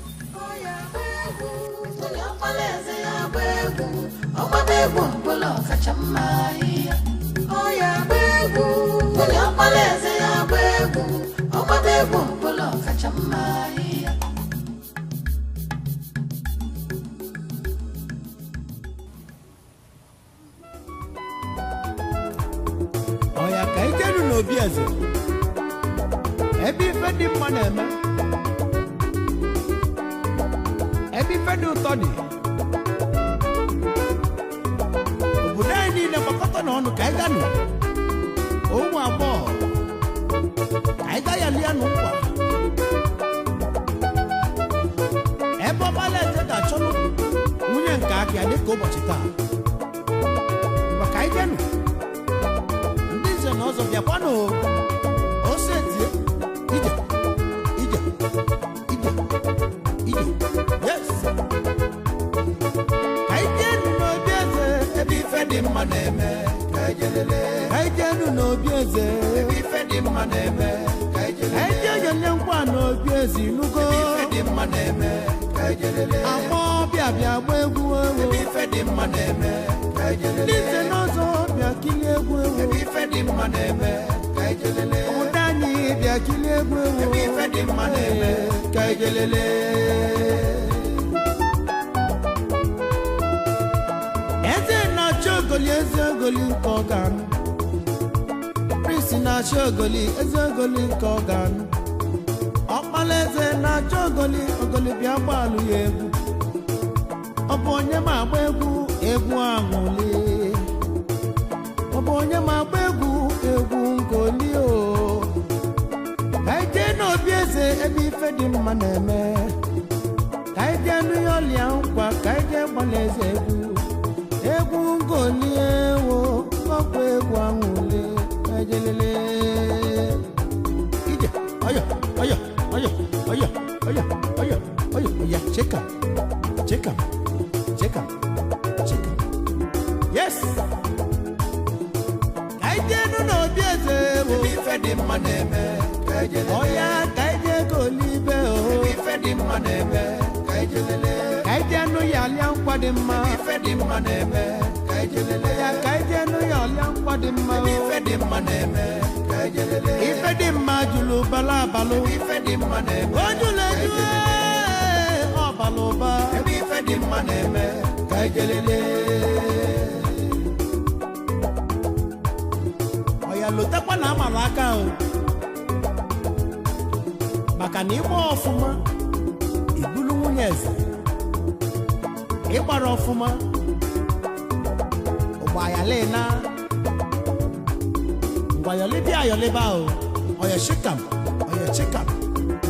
Oya ka ijenu n'obi eze. Ebe ife dị mma na-eme. Ebe ife dị ụtọ dị. Obodo anyị niile gbakọta n'ọnụ ka anyị ga nụ. Ụmụ agbọghọ. Ka anyị ga ya lia n'ụkwa. Ebe ọbala eze ga-achọ nwunye nke aka ya dịka ụbọchị taa. Maka anyị ga nụ. N'ọzọ bịakwanụ ose tie ije yes ka ijenu n'obi eze ebe ife dị mma na-eme ka ijelele ka ijenu n'obi eze ebe ife dị mma na-eme ka ijelele ka ijejele nkwa n'obi eze inugo ebe ife dị mma na-eme ka ijelele agbọ bịa gba egwu ewu ebe ife dị mma na-eme ka ijelele ndị ise n'ọzọ bịa kilie egwu ewu ebe ife dị mma na-eme ka ijelele obodo anyị bịa kilie egwu ewu ebe ife dị mma na-eme ka ijelele eze na-achọ ogoli eze ogoli nke ọganụ prisi na-achọ ogoli eze ogoli nke ọganụ ọkpala eze na-achọ ogoli bịa gbaalụ ya egwu ọ bụ onye ma agba egwu anwụli ọ bụ onye ma agba egwu nkoli o ka ije n'obi n'obieze ebe ife dị mma na-eme ka anyị jee nụ ya ọlịa nkwa ka anyị jee gbaleze egwu ngoli ewo ọkwa egwu anwụle ejelele ije ọyọ ọyọ ọyọ ọyọ ọyọ ọyọ ọyọ ya cheka cheka cheka cheka yes ka anyị jee nụ n'obieze ewo ebe ife dị mma na-eme ọya ka anyị jee goli ibe o ebe ife dị mma na-eme kaijenu ya lia nkwa dị mma ife dị mma na-eme kaijelele ya kaijenu ya lia nkwa dị mma ife dị mma na-eme kaijelele ife dị mma julu bala balu ife dị mma na-eme ojule jue ọ baluba ife dị mma na-eme kaijelele oya lotekwa na amala aka o maka na ịgba ọfụma ibulu nwunye eze ịgbara ọfụma ụgbayalena ngwayọlibi ayọliba o oya shikam oya chikam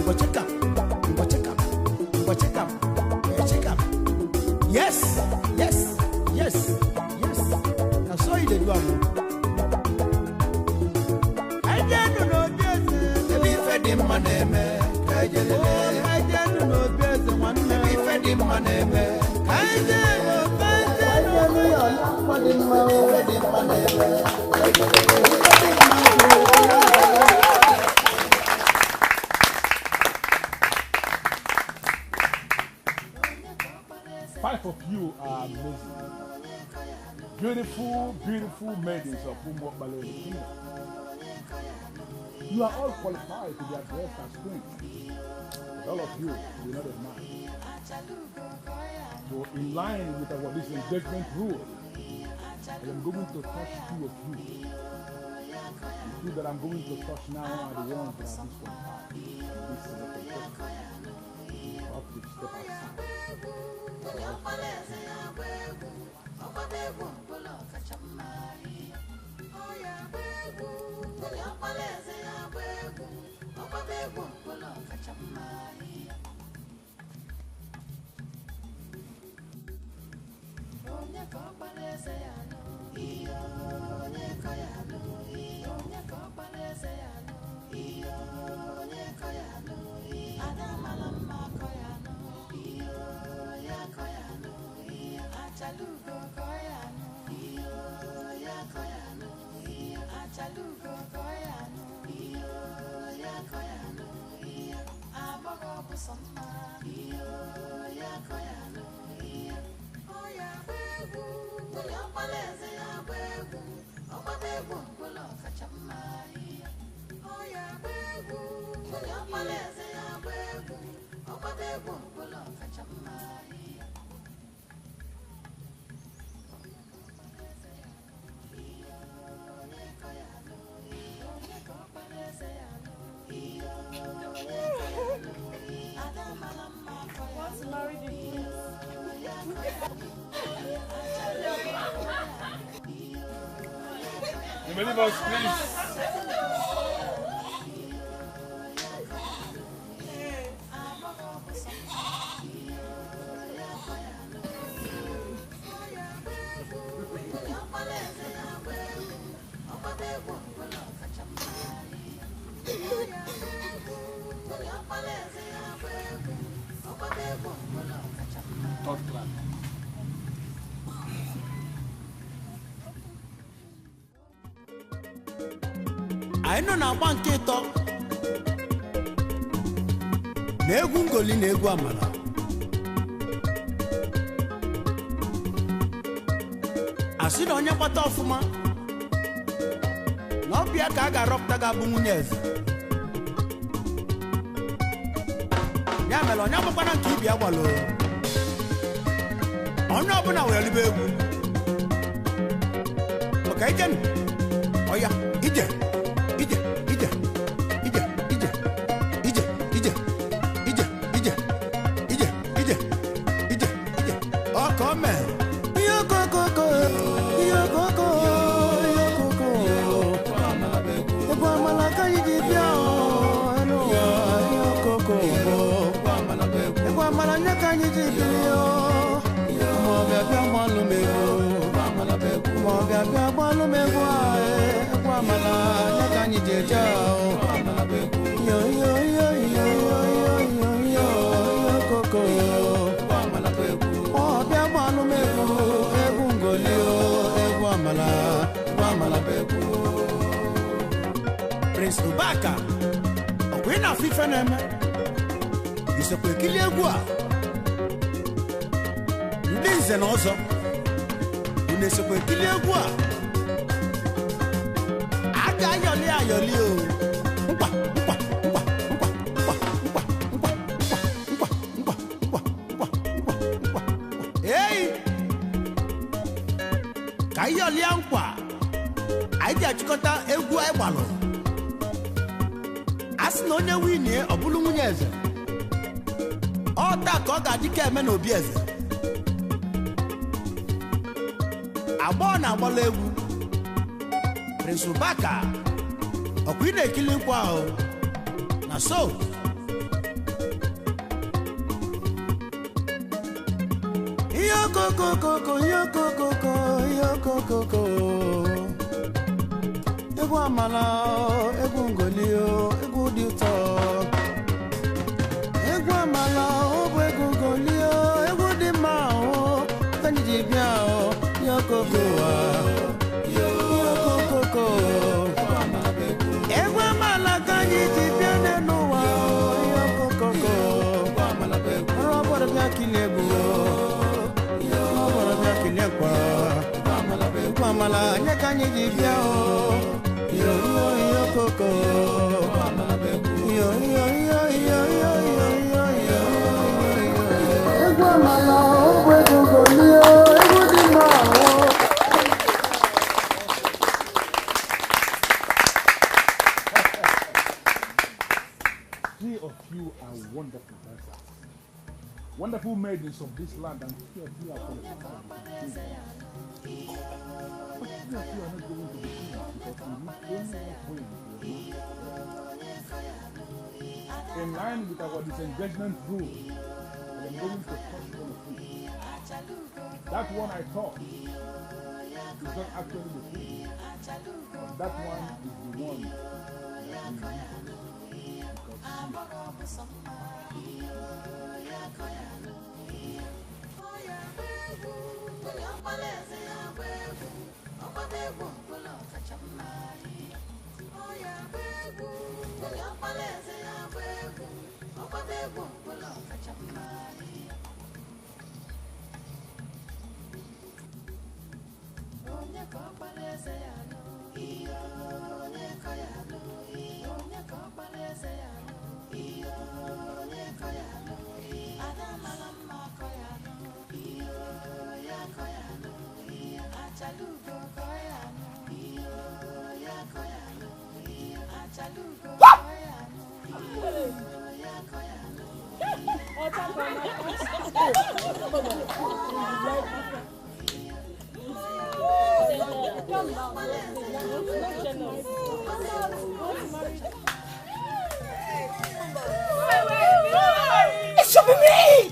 ngwa chikam ngwa chikam ngwa chikam oya chikam yes yes yes yes na so ide do am ajenu no bieze ebi fe di mma na-eme ajenu no bieze nwanne ebi fe di mma na-eme ajenu yo la kwa di mma fe di mma na-eme Five of you are amazing. Beautiful, beautiful maidens of UGEZU. You are all qualified to be addressed as queens. But all of you will not admire. So in line with our this engagement rule, I am going to touch two of you. The two that I'm going to touch now are the ones that are disqualified. This selected person. You have to step aside. You believe us, please. anyị nọ na-agba nke ịtọ na egwu ngoli na egwu amala asị na onye gbata ọfụma na ọbịa ka a ga-arọpụta ga-abụ nwunye eze ya mere onye agbakwana nke ibi agbalụ onye ọbụla were libe egwu maka ijenu ọya ije ije ije ije ije ije ije ije ije ije ije ije ije ọkọ mee ihe okokoko ihe okoko ihe okoko egwu amala ka anyị ji bịa ọnụ bịa gbalụ m egwu egwu amala ya ka anyị ji eje yo yo yo yo yo yo yo koko ọ bịa gbalụ m egwu ngoli egwu amala bụ egwu Prince Ubaka ọkwa ị na-afụ ife na-eme isekwa ekili egwu a ndị nze na ọzọ unu esekwa ekili egwu a aga ayọli o nkwa ei ka ayọli nkwa anyị ga-achịkọta egwu anyị gbalụ a sị na onye winie ọ bụrụ nwunye eze ọ taa ka ọ ga-adị ka eme na obi eze agbọọ na-agbala egwu Prince Ubaka ọkwa ị na-ekili nkwa ahụ na so ihe okokokoko egwu amala egwu ngoli egwu dị ụtọ egwu amala ọ bụ egwu ngoli egwu dị mma ka anyị ji bịa yokoko egwu amala ka anyị ji bịa n'ụwa yokoko ọrụ ọbọdọ bịa kilie egwu ọbọdọ bịa kilie kwa egwu amala nye ka anyị ji bịa yokoko egwu amala ọ bụ egwu ngoli egwu dị mma Three of you are wonderful dancers, wonderful maidens of this land, and three of you are qualified. But three of you are not going to be seen because you need only one point. In line with our disengagement rule, I am going to touch one of you. That one I thought is not actually the truth, but that one is the one that we need. It should be me!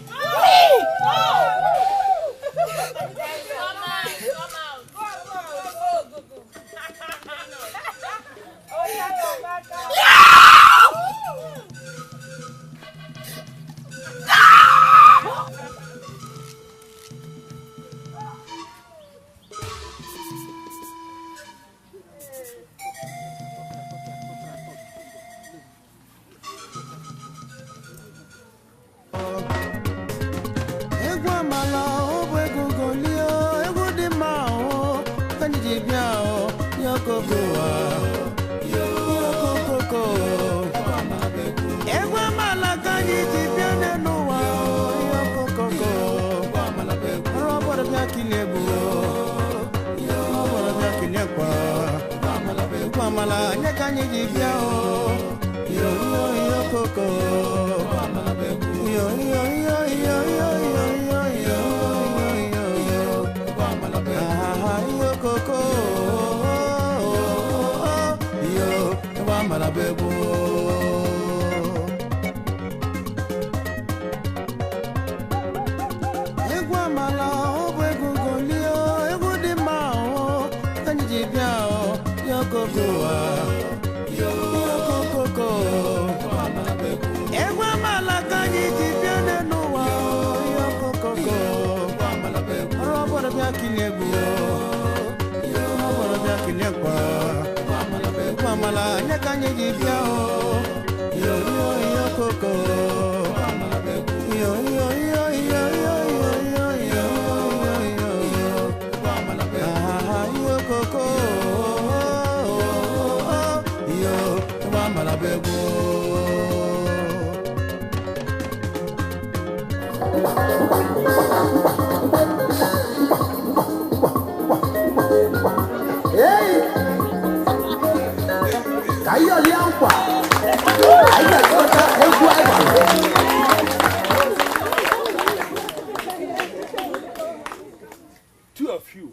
Two of you,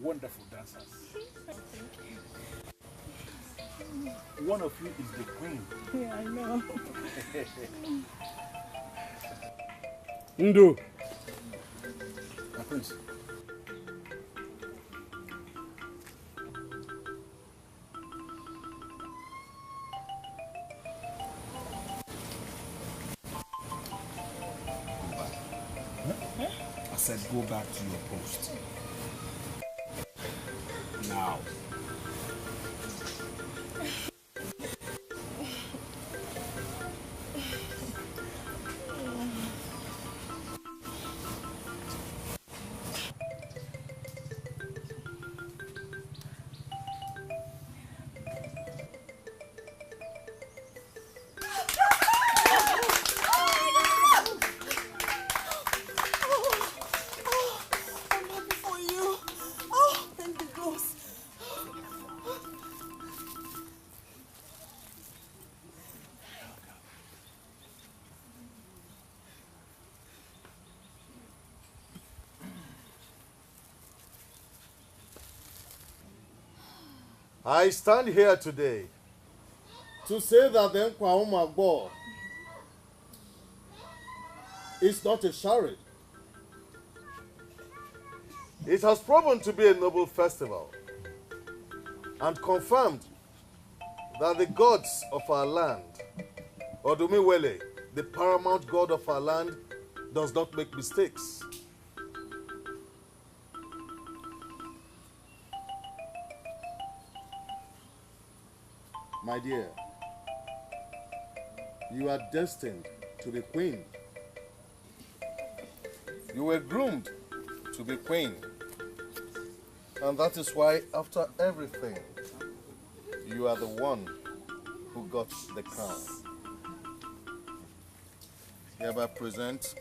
wonderful dancers. One of you is the queen. Yeah, I know. Ndo. My prince. I said go back to your post. Now. I stand here today to say that the ONYEDIKA is not a charade. It has proven to be a noble festival and confirmed that the gods of our land, ONYEKWELU, the paramount god of our land, does not make mistakes. My dear, you are destined to be queen. You were groomed to be queen. And that is why, after everything, you are the one who got the crown. Hereby present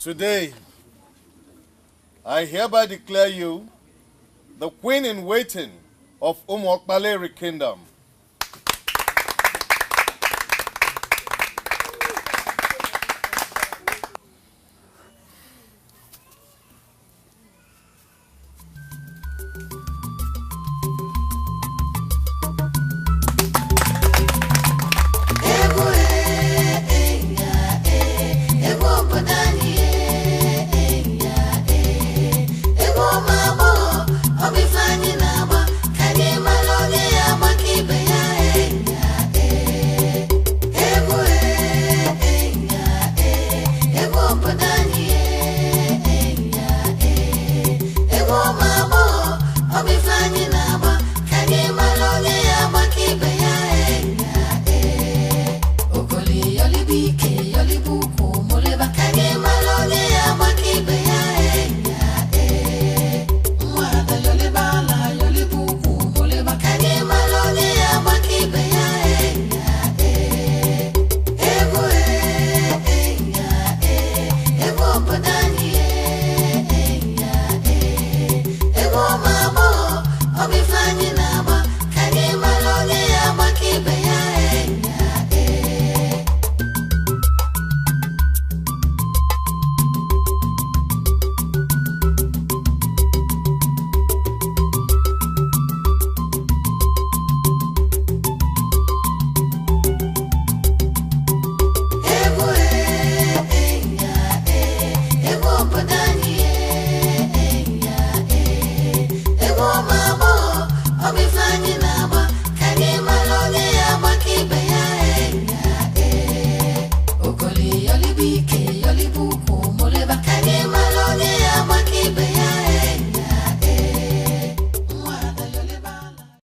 today, I hereby declare you the queen in waiting of Umuokpaleri Kingdom.